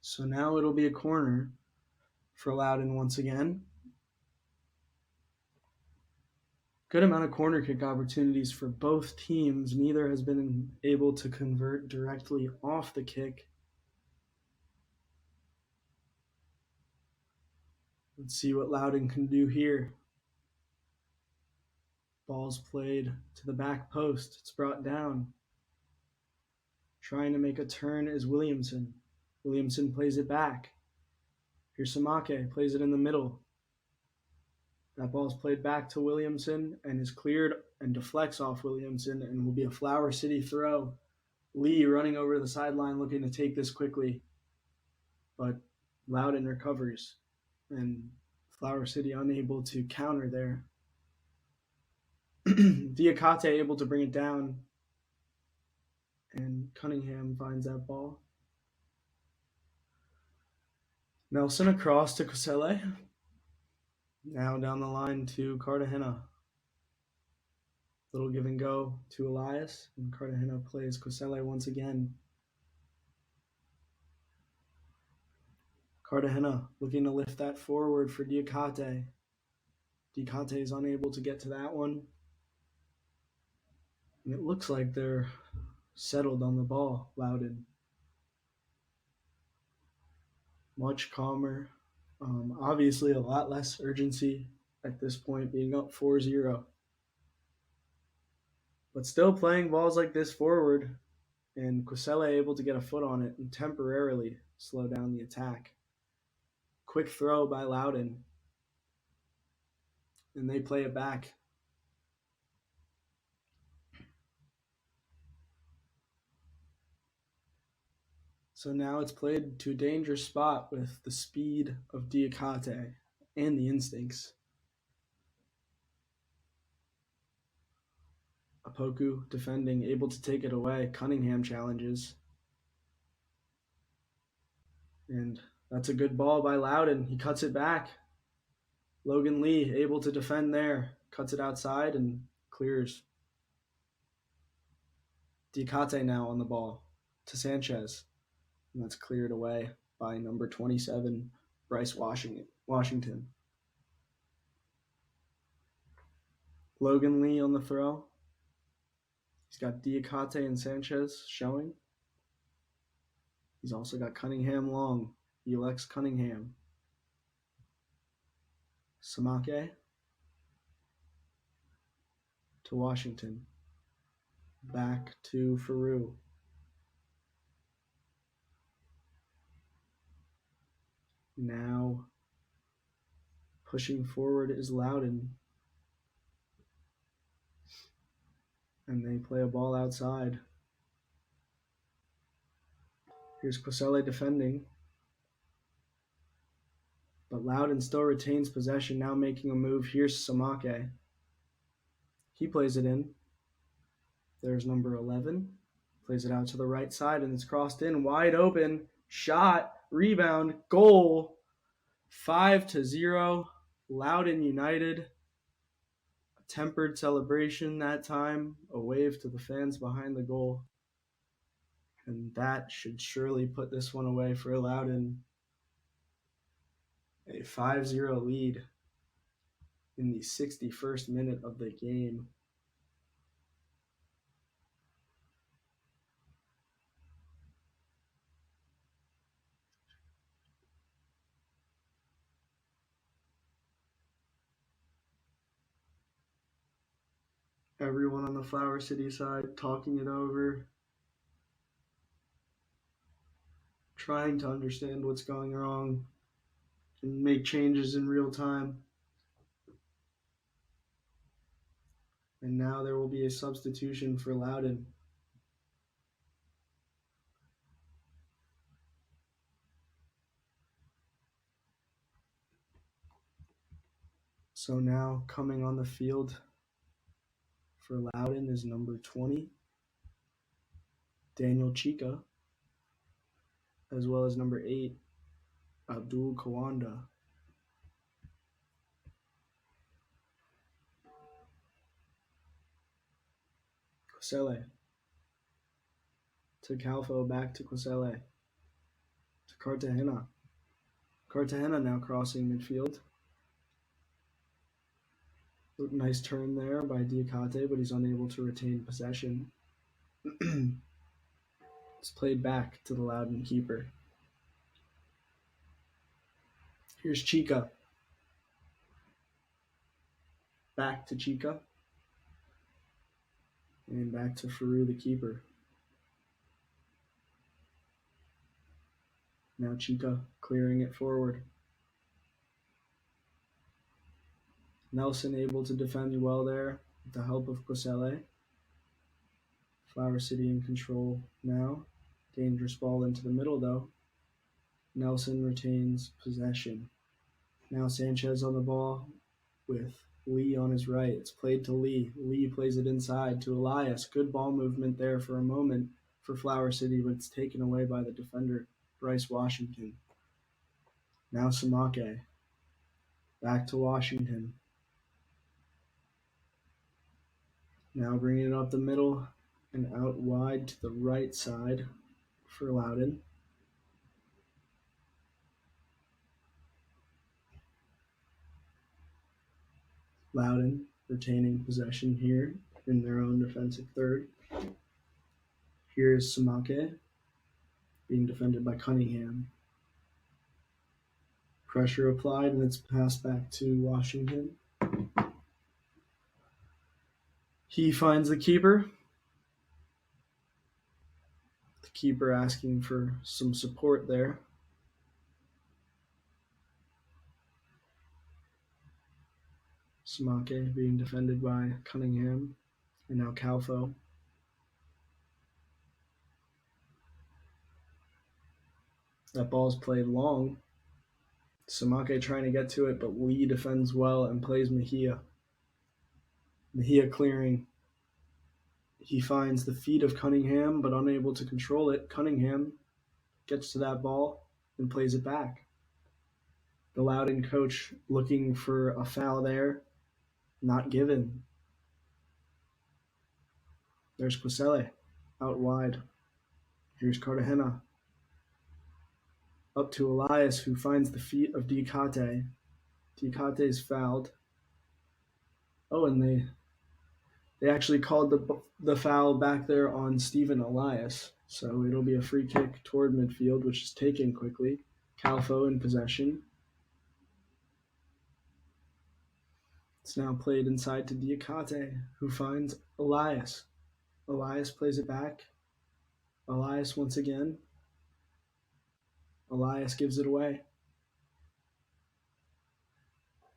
So now it'll be a corner for Loudoun once again. Good amount of corner kick opportunities for both teams. Neither has been able to convert directly off the kick. Let's see what Loudoun can do here. Ball's played to the back post. It's brought down. Trying to make a turn is Williamson. Williamson plays it back. Here's Samake, plays it in the middle. That ball's played back to Williamson and is cleared and deflects off Williamson and will be a Flower City throw. Lee running over the sideline looking to take this quickly. But Loudoun recovers and Flower City unable to counter there. Diakate able to bring it down. And Cunningham finds that ball. Nelson across to Kosele. Now down the line to Cartagena. Little give and go to Elias. And Cartagena plays Kosele once again. Cartagena looking to lift that forward for Diakate. Diakate is unable to get to that one. And it looks like they're settled on the ball, Loudoun. Much calmer. Obviously, a lot less urgency at this point, being up 4-0. But still playing balls like this forward, and Quisele able to get a foot on it and temporarily slow down the attack. Quick throw by Loudoun, and they play it back. So now it's played to a dangerous spot with the speed of Diakate and the instincts. Opoku defending, able to take it away. Cunningham challenges. And that's a good ball by Loudoun. He cuts it back. Logan Lee able to defend there. Cuts it outside and clears. Diakate now on the ball to Sanchez. And that's cleared away by number 27, Bryce Washington. Logan Lee on the throw. He's got Diakate and Sanchez showing. He's also got Cunningham long. He elects Cunningham. Samake to Washington. Back to Faru. Now pushing forward is Loudoun. And they play a ball outside. Here's Quisele defending. But Loudoun still retains possession, now making a move. Here's Samake. He plays it in. There's number 11. Plays it out to the right side, and it's crossed in. Wide open. Shot. Rebound. Goal. 5-0. Loudoun United. A tempered celebration that time. A wave to the fans behind the goal. And that should surely put this one away for Loudoun. A 5-0 lead in the 61st minute of the game. Everyone on the Flower City side talking it over, trying to understand what's going wrong and make changes in real time. And now there will be a substitution for Loudoun. So now coming on the field for Loudoun is number 20, Daniel Chica, as well as number 8, Abdul Kawanda. Quisele to Calfo, back to Quisele, to Cartagena. Cartagena now crossing midfield. Nice turn there by Diakate, but he's unable to retain possession. It's played back to the Loudoun keeper. Here's Chica. Back to Chica. And back to Faru, the keeper. Now Chica clearing it forward. Nelson able to defend well there with the help of Quisele. Flower City in control now. Dangerous ball into the middle though. Nelson retains possession. Now Sanchez on the ball with Lee on his right. It's played to Lee. Lee plays it inside to Elias. Good ball movement there for a moment for Flower City, but it's taken away by the defender, Bryce Washington. Now Samake. Back to Washington. Now bringing it up the middle and out wide to the right side for Loudoun. Loudoun retaining possession here in their own defensive third. Here's Samake being defended by Cunningham. Pressure applied, and it's passed back to Washington. He finds the keeper. The keeper asking for some support there. Samake being defended by Cunningham, and now Calfo. That ball's played long. Samake trying to get to it, but Lee defends well and plays Mejia. Mejia clearing. He finds the feet of Cunningham, but unable to control it. Cunningham gets to that ball and plays it back. The Loudoun coach looking for a foul there, not given. There's Quisele out wide. Here's Cartagena. Up to Elias, who finds the feet of Diakate. Diakate is fouled. Oh, and they actually called the foul back there on Stephen Elias. So it'll be a free kick toward midfield, which is taken quickly. Calfo in possession. It's now played inside to Diakate, who finds Elias. Elias plays it back. Elias once again. Elias gives it away.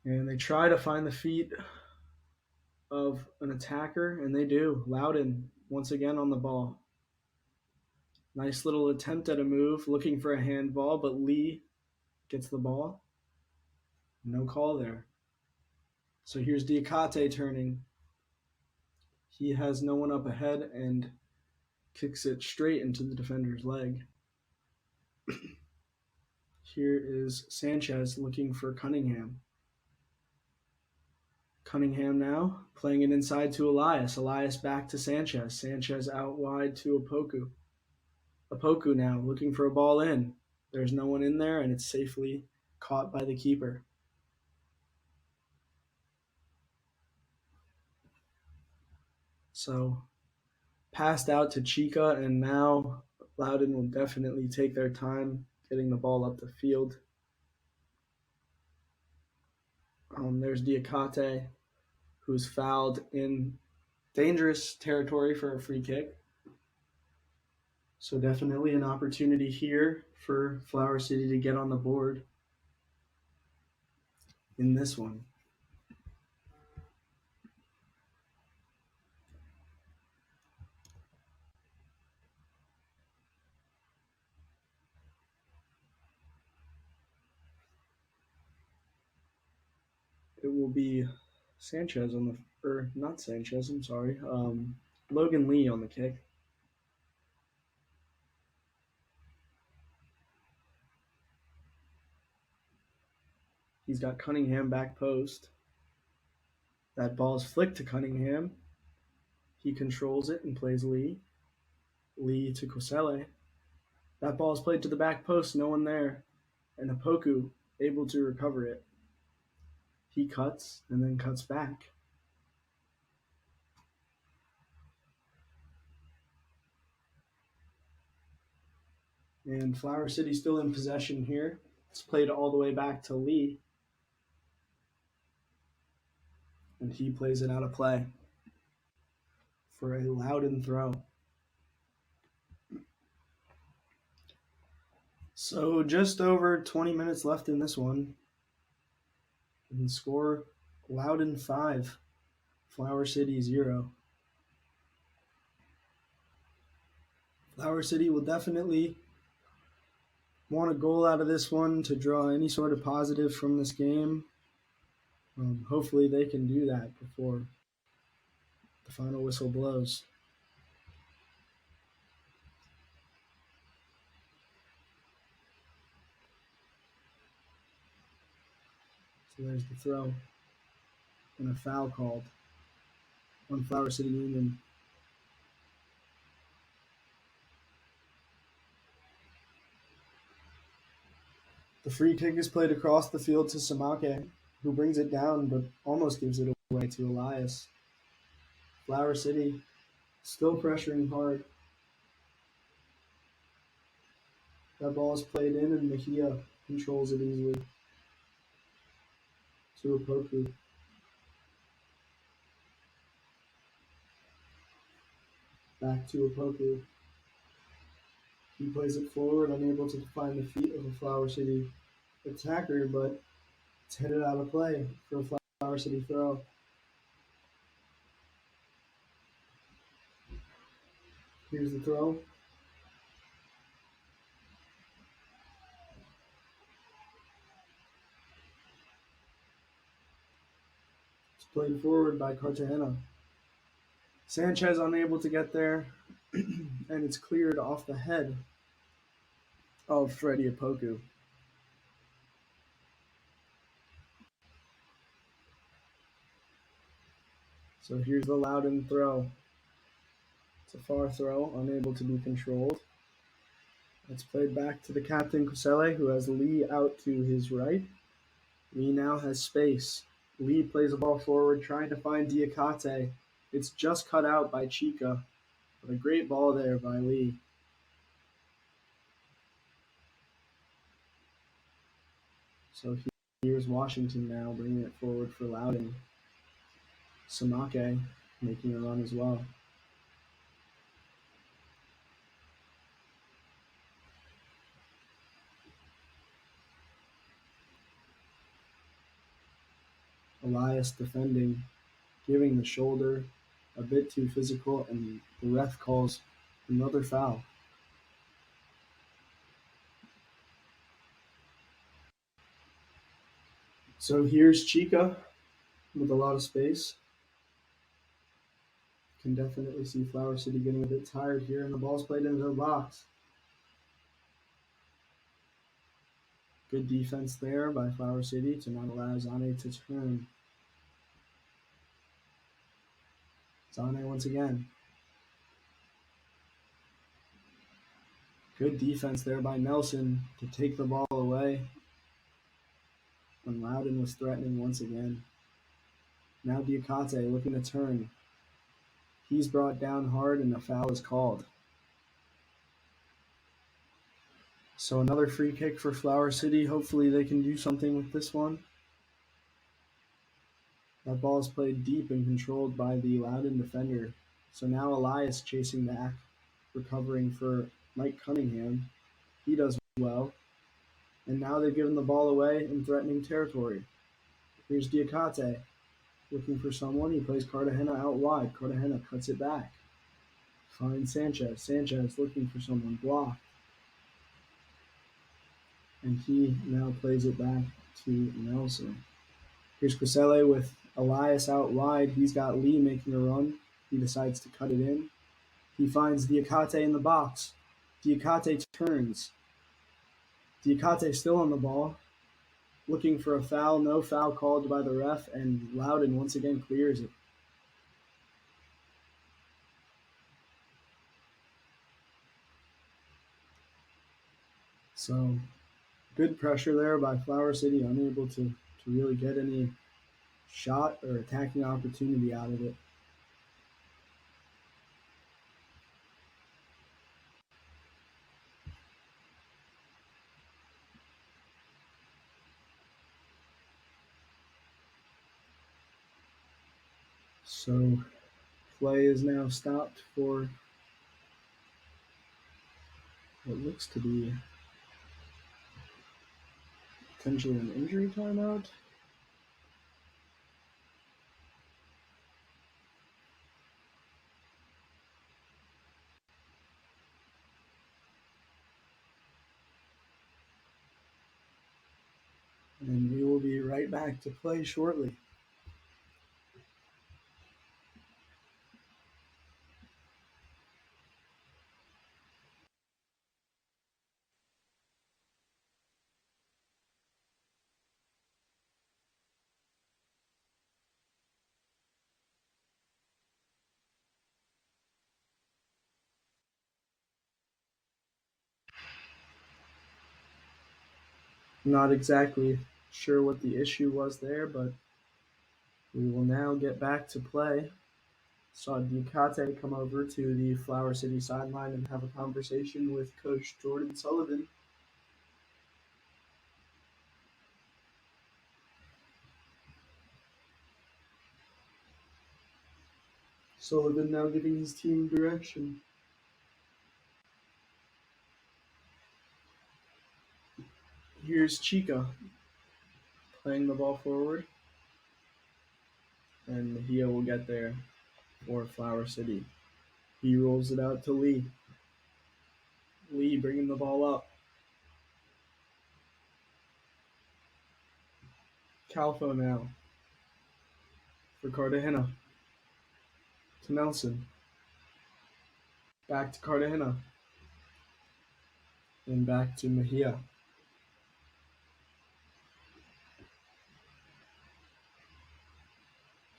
And they try to find the feet of an attacker, and they do. Loudoun once again on the ball. Nice little attempt at a move, looking for a handball, but Lee gets the ball. No call there. So here's Diakate turning. He has no one up ahead and kicks it straight into the defender's leg. Here is Sanchez looking for Cunningham. Cunningham now playing it inside to Elias. Elias back to Sanchez. Sanchez out wide to Opoku. Opoku now looking for a ball in. There's no one in there, and it's safely caught by the keeper. So passed out to Chica, and now Loudoun will definitely take their time getting the ball up the field. There's Diakate, who's fouled in dangerous territory for a free kick. So definitely an opportunity here for Flower City to get on the board in this one. It will be Sanchez on the, or not Sanchez, I'm sorry, Logan Lee on the kick. He's got Cunningham back post. That ball is flicked to Cunningham. He controls it and plays Lee. Lee to Quisele. That ball is played to the back post, no one there. And Opoku able to recover it. He cuts and then cuts back. And Flower City still in possession here. It's played all the way back to Lee. And he plays it out of play for a Loudoun throw. So just over 20 minutes left in this one. And score Loudoun 5, Flower City 0. Flower City will definitely want a goal out of this one to draw any sort of positive from this game. Hopefully they can do that before the final whistle blows. So there's the throw and a foul called on Flower City Union. The free kick is played across the field to Samake, who brings it down but almost gives it away to Elias. Flower City still pressuring hard. That ball is played in, and Mejia controls it easily to Opoku. Back to Opoku. He plays it forward, unable to find the feet of a Flower City attacker, but it's headed out of play for a Flower City throw. Here's the throw. It's played forward by Cartagena. Sanchez unable to get there, and it's cleared off the head of Freddie Opoku. So here's the Loudoun throw. It's a far throw, unable to be controlled. It's played back to the captain, Kusele, who has Lee out to his right. Lee now has space. Lee plays the ball forward, trying to find Diakate. It's just cut out by Chica, but a great ball there by Lee. So here's Washington now, bringing it forward for Loudoun. Samake making a run as well. Elias defending, giving the shoulder, a bit too physical, and the ref calls another foul. So here's Chica with a lot of space. Can definitely see Flower City getting a bit tired here, and the ball's played into the box. Good defense there by Flower City to not allow Zanne to turn. Zanne once again. Good defense there by Nelson to take the ball away when Loudoun was threatening once again. Now Diakate looking to turn. He's brought down hard and a foul is called. So another free kick for Flower City. Hopefully they can do something with this one. That ball is played deep and controlled by the Loudoun defender. So now Elias chasing back, recovering for Mike Cunningham. He does well. And now they've given the ball away in threatening territory. Here's Diakate looking for someone. He plays Cartagena out wide. Cartagena cuts it back. Finds Sanchez. Sanchez looking for someone. Blocked. And he now plays it back to Nelson. Here's Kusele with Elias out wide. He's got Lee making a run. He decides to cut it in. He finds Diakate in the box. Diakate turns. Diakate still on the ball, looking for a foul. No foul called by the ref, and Loudoun once again clears it. So good pressure there by Flower City, unable to really get any shot or attacking opportunity out of it. So play is now stopped for what looks to be potentially an injury timeout. And we will be right back to play shortly. Not exactly sure what the issue was there, but we will now get back to play. Saw Diakate come over to the Flower City sideline and have a conversation with Coach Jordan Sullivan. Sullivan now giving his team direction. Here's Chica playing the ball forward, and Mejia will get there for Flower City. He rolls it out to Lee. Lee bringing the ball up. Calfo now for Cartagena. To Nelson. Back to Cartagena. And back to Mejia.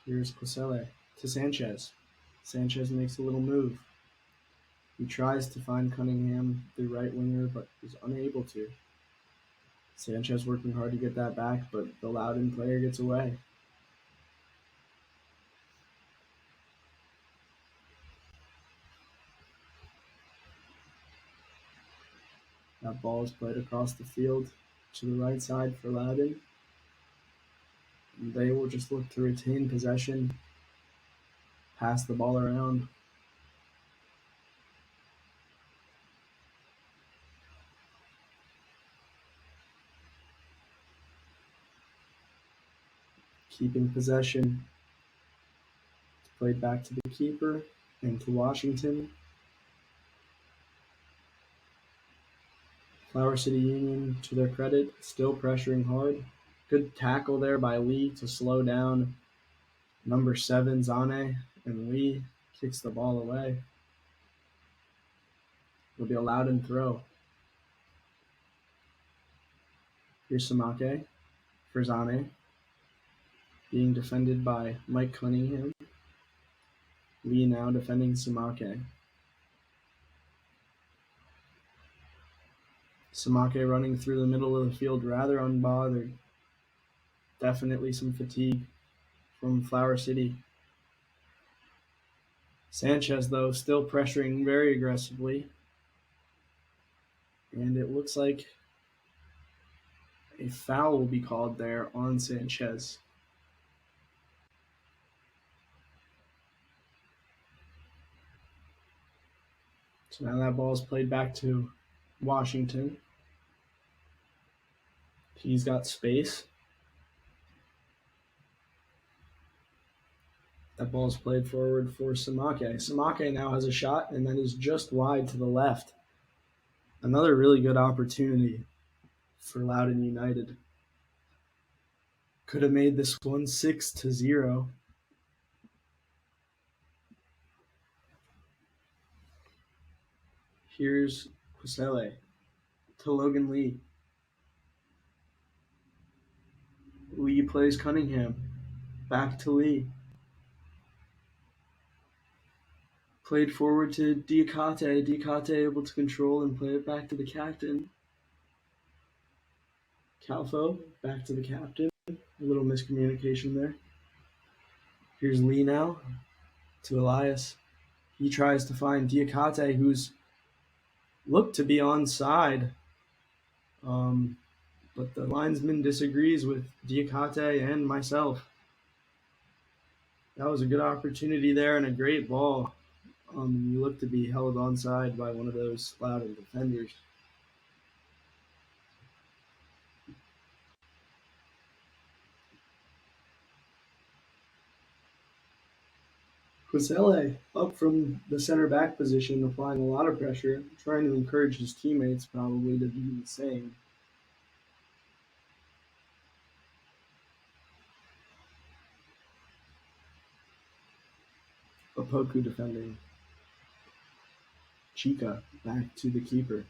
Here's Quisele to Sanchez. Sanchez makes a little move. He tries to find Cunningham, the right winger, but is unable to. Sanchez working hard to get that back, but the Loudoun player gets away. That ball is played across the field to the right side for Loudoun. And they will just look to retain possession, pass the ball around. Keeping possession. It's played back to the keeper and to Washington. Flower City Union, to their credit, still pressuring hard. Good tackle there by Lee to slow down number 7, Zanne, and Lee kicks the ball away. It'll be a Loudoun throw. Here's Samake for Zanne, being defended by Mike Cunningham. Lee now defending Samake. Samake running through the middle of the field rather unbothered. Definitely some fatigue from Flower City. Sanchez, though, still pressuring very aggressively. And it looks like a foul will be called there on Sanchez. So now that ball is played back to Washington. He's got space. That ball is played forward for Samake. Samake now has a shot, and that is just wide to the left. Another really good opportunity for Loudoun United. Could have made this one 6-0. Here's Quisele to Logan Lee. Lee plays Cunningham. Back to Lee. Played forward to Diakate. Diakate able to control and play it back to the captain. Calfo back to the captain. A little miscommunication there. Here's Lee now to Elias. He tries to find Diakate, who's looked to be onside. But the linesman disagrees with Diakate and myself. That was a good opportunity there and a great ball. You look to be held onside by one of those Loudoun defenders. Quisele up from the center back position, applying a lot of pressure, trying to encourage his teammates probably to do the same. Opoku defending. Chica back to the keeper.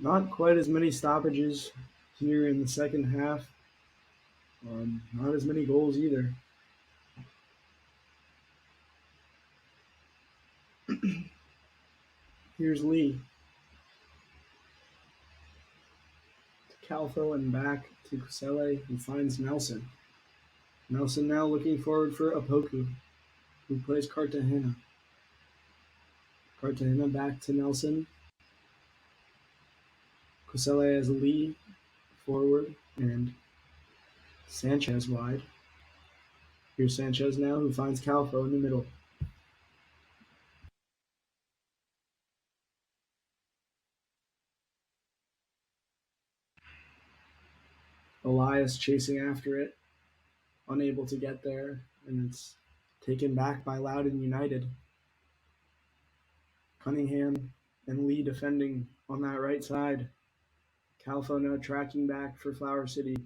Not quite as many stoppages here in the second half. Not as many goals either. Here's Lee. To Calfo and back to Quisele, who finds Nelson. Nelson now looking forward for Opoku, who plays Cartagena. Cartagena back to Nelson. Kusele has Lee forward and Sanchez wide. Here's Sanchez now, who finds Calfo in the middle. Elias chasing after it, unable to get there, and it's taken back by Loudoun United. Cunningham and Lee defending on that right side. Calfo now tracking back for Flower City.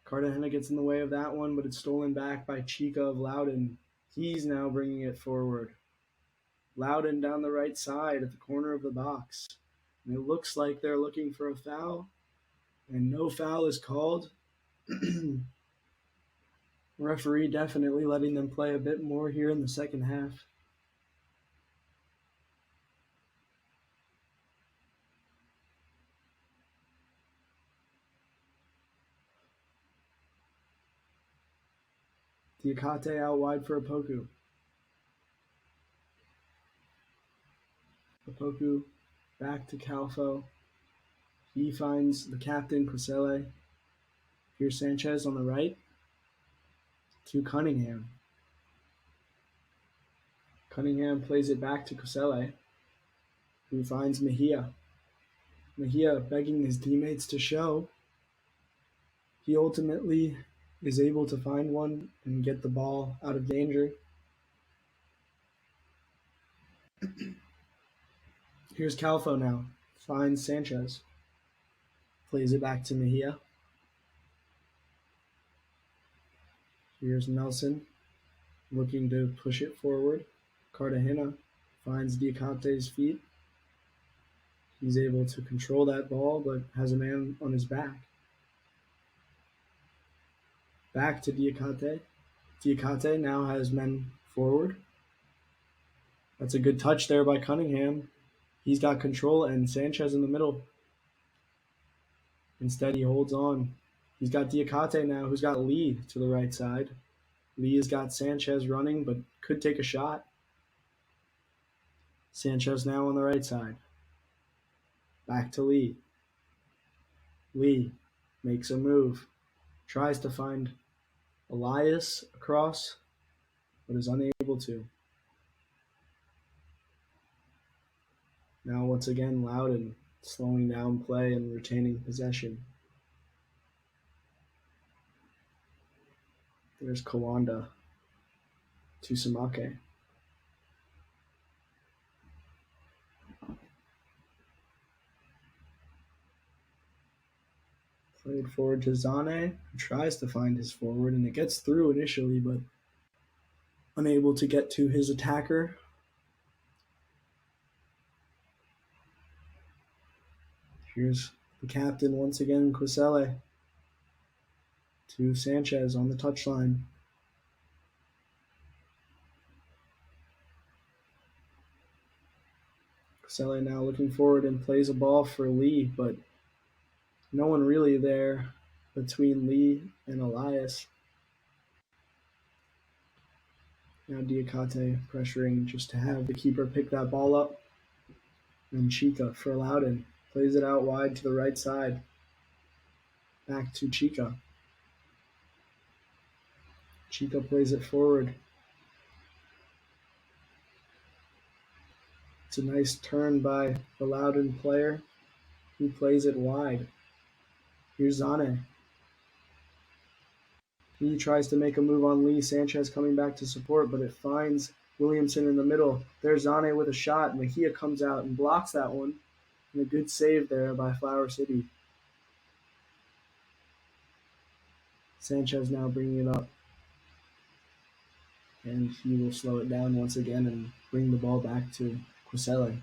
Cartagena gets in the way of that one, but it's stolen back by Chica of Loudoun. He's now bringing it forward. Loudoun down the right side at the corner of the box. And it looks like they're looking for a foul, and no foul is called. Referee definitely letting them play a bit more here in the second half. Diakate out wide for Opoku. Opoku back to Calfo. He finds the captain, Kusele. Here's Sanchez on the right to Cunningham. Cunningham plays it back to Kusele, who finds Mejia. Mejia begging his teammates to show. He ultimately is able to find one and get the ball out of danger. Here's Calfo now. Finds Sanchez. Plays it back to Mejia. Here's Nelson looking to push it forward. Cartagena finds Diacate's feet. He's able to control that ball, but has a man on his back. Back to Diakate. Diakate now has men forward. That's a good touch there by Cunningham. He's got control, and Sanchez in the middle. Instead, he holds on. He's got Diakate now, who's got Lee to the right side. Lee has got Sanchez running, but could take a shot. Sanchez now on the right side. Back to Lee. Lee makes a move. Tries to find Elias across, but is unable to. Now once again, Loudoun slowing down play and retaining possession. There's Kawanda to Samake. Played forward to Zanne, who tries to find his forward, and it gets through initially, but unable to get to his attacker. Here's the captain once again, Kusele, to Sanchez on the touchline. Kusele now looking forward and plays a ball for Lee, but no one really there between Lee and Elias. Now Diakate pressuring just to have the keeper pick that ball up. And Chica for Loudoun. Plays it out wide to the right side. Back to Chica. Chica plays it forward. It's a nice turn by the Loudoun player, who plays it wide. Here's Zanne. He tries to make a move on Lee. Sanchez coming back to support, but it finds Williamson in the middle. There's Zanne with a shot. Mejia comes out and blocks that one. And a good save there by Flower City. Sanchez now bringing it up. And he will slow it down once again and bring the ball back to Kusele.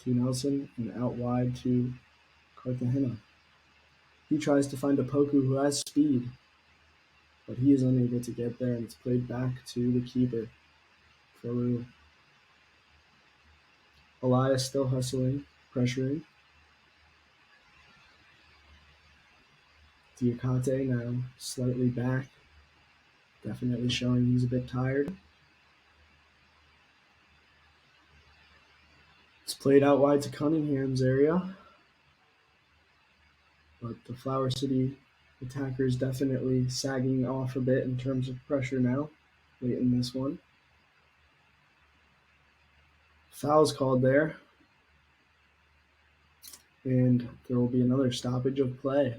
To Nelson and out wide to Cartagena. He tries to find Opoku, who has speed, but he is unable to get there, and it's played back to the keeper, Faru. Elias still hustling, pressuring. Diakate now slightly back, definitely showing he's a bit tired. It's played out wide to Cunningham's area, but the Flower City attacker is definitely sagging off a bit in terms of pressure now, late in this one. Foul's called there, and there will be another stoppage of play.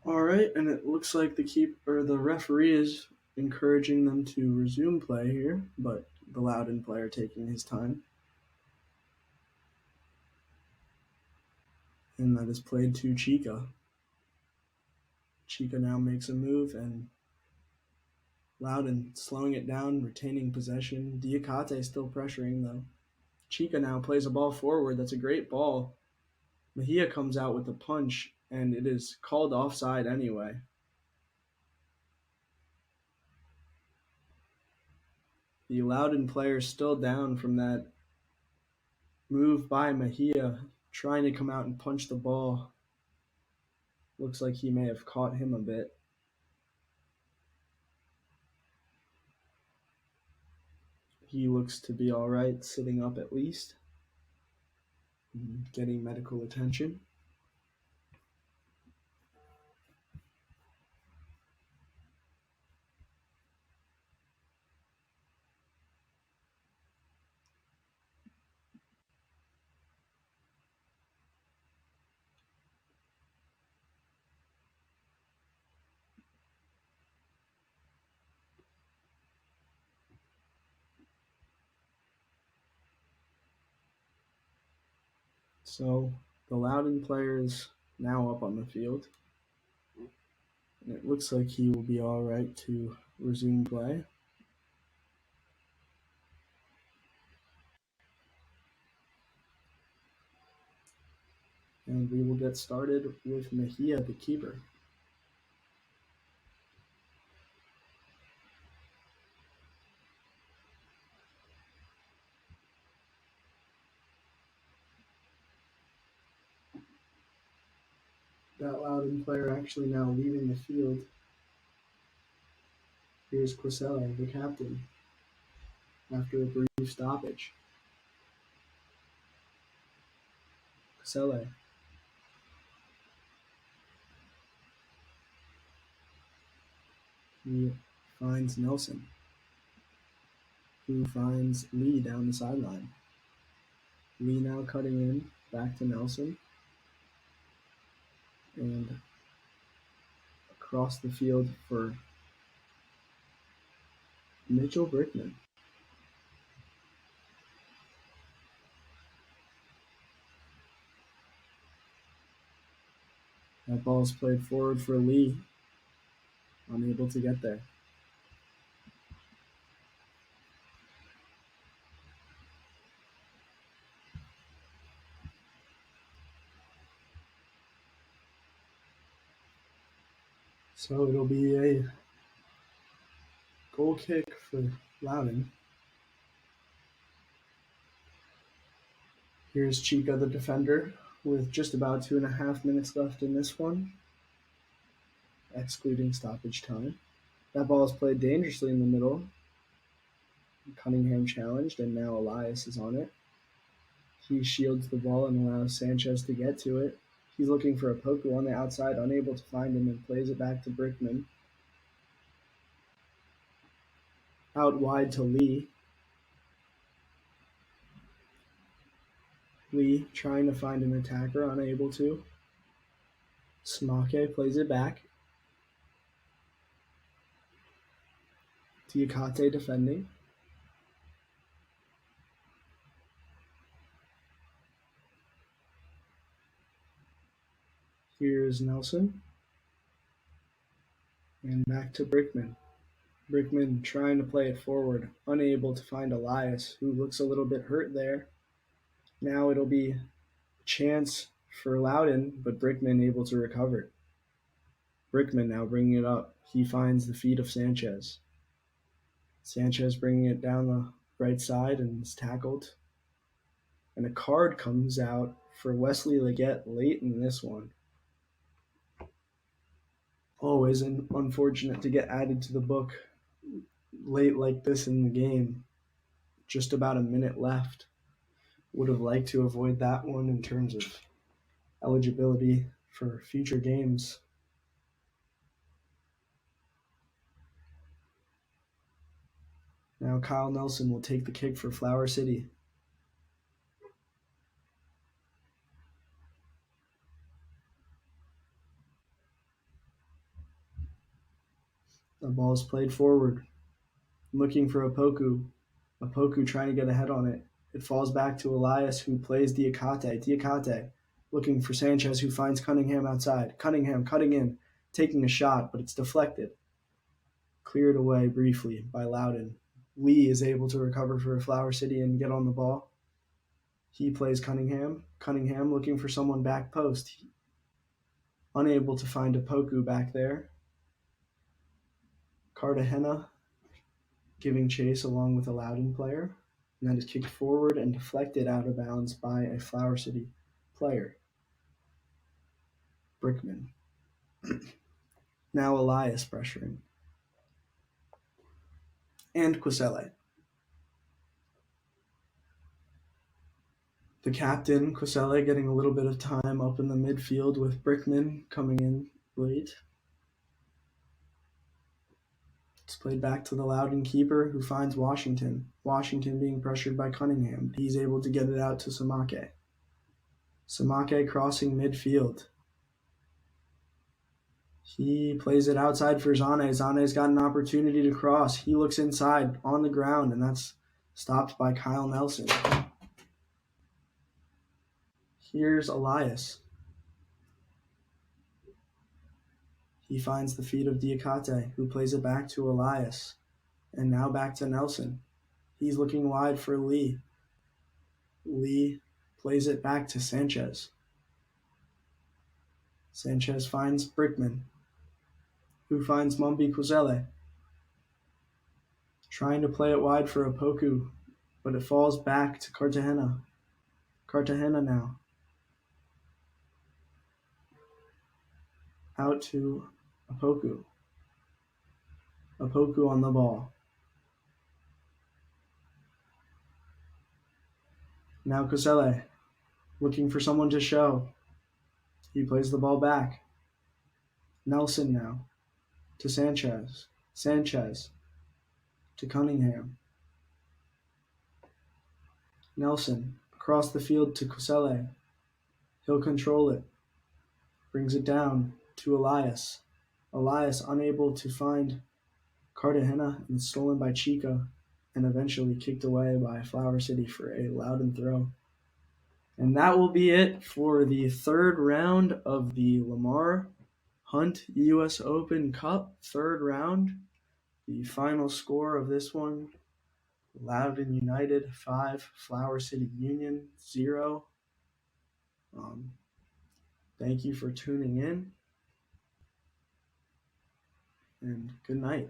All right, and it looks like the referee is encouraging them to resume play here, but the Loudoun player taking his time. And that is played to Chica. Chica now makes a move, and Loudoun slowing it down, retaining possession. Diakate still pressuring, though. Chica now plays a ball forward. That's a great ball. Mejia comes out with a punch, and it is called offside anyway. The Loudoun player still down from that move by Mejia, trying to come out and punch the ball. Looks like he may have caught him a bit. He looks to be all right, sitting up at least, getting medical attention. So the Loudoun player is now up on the field. And it looks like he will be all right to resume play. And we will get started with Mejia, the keeper. That Loudoun player actually now leaving the field. Here's Quisele, the captain, after a brief stoppage. Quisele. He finds Nelson, who finds Lee down the sideline. Lee now cutting in, back to Nelson. And across the field for Mitchell Brickman. That ball is played forward for Lee, unable to get there. So it'll be a goal kick for Loudoun. Here's Chica, the defender, with just about 2.5 minutes left in this one, excluding stoppage time. That ball is played dangerously in the middle. Cunningham challenged, and now Elias is on it. He shields the ball and allows Sanchez to get to it. He's looking for a Poku on the outside, unable to find him, and plays it back to Brickman. Out wide to Lee. Lee trying to find an attacker, unable to. Smake plays it back. Diakate defending. Here's Nelson. And back to Brickman. Brickman trying to play it forward, unable to find Elias, who looks a little bit hurt there. Now it'll be a chance for Loudoun, but Brickman able to recover. Brickman now bringing it up. He finds the feet of Sanchez. Sanchez bringing it down the right side and is tackled. And a card comes out for Wesley Leggett late in this one. Always unfortunate to get added to the book late like this in the game. Just about a minute left. Would have liked to avoid that one in terms of eligibility for future games. Now Kyle Nelson will take the kick for Flower City. The ball is played forward, looking for Opoku. Opoku trying to get ahead on it. It falls back to Elias, who plays Diakate. Diakate looking for Sanchez, who finds Cunningham outside. Cunningham cutting in, taking a shot, but it's deflected. Cleared away briefly by Loudoun. Lee is able to recover for Flower City and get on the ball. He plays Cunningham. Cunningham looking for someone back post. Unable to find Opoku back there. Cartagena giving chase along with a Loudoun player. And that is kicked forward and deflected out of bounds by a Flower City player. Brickman. Now Elias pressuring. And Quisele. The captain, Quisele, getting a little bit of time up in the midfield with Brickman coming in late. It's played back to the Loudoun keeper, who finds Washington. Washington being pressured by Cunningham. He's able to get it out to Samake. Samake crossing midfield. He plays it outside for Zanne. Zanne's got an opportunity to cross. He looks inside on the ground, and that's stopped by Kyle Nelson. Here's Elias. He finds the feet of Diakate, who plays it back to Elias. And now back to Nelson. He's looking wide for Lee. Lee plays it back to Sanchez. Sanchez finds Brickman, who finds Mumbi Quisele. Trying to play it wide for Opoku, but it falls back to Cartagena. Cartagena now. Out to Opoku. Opoku on the ball. Now Quisele, looking for someone to show. He plays the ball back. Nelson now to Sanchez. Sanchez to Cunningham. Nelson across the field to Quisele. He'll control it. Brings it down to Elias. Elias unable to find Cartagena and stolen by Chica and eventually kicked away by Flower City for a Loudoun throw. And that will be it for the third round of the Lamar Hunt US Open Cup. Third round. The final score of this one, Loudoun United 5, Flower City Union 0. Thank you for tuning in, and good night.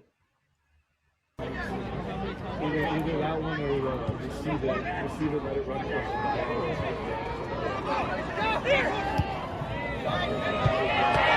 Either that one or receive it, let it run across the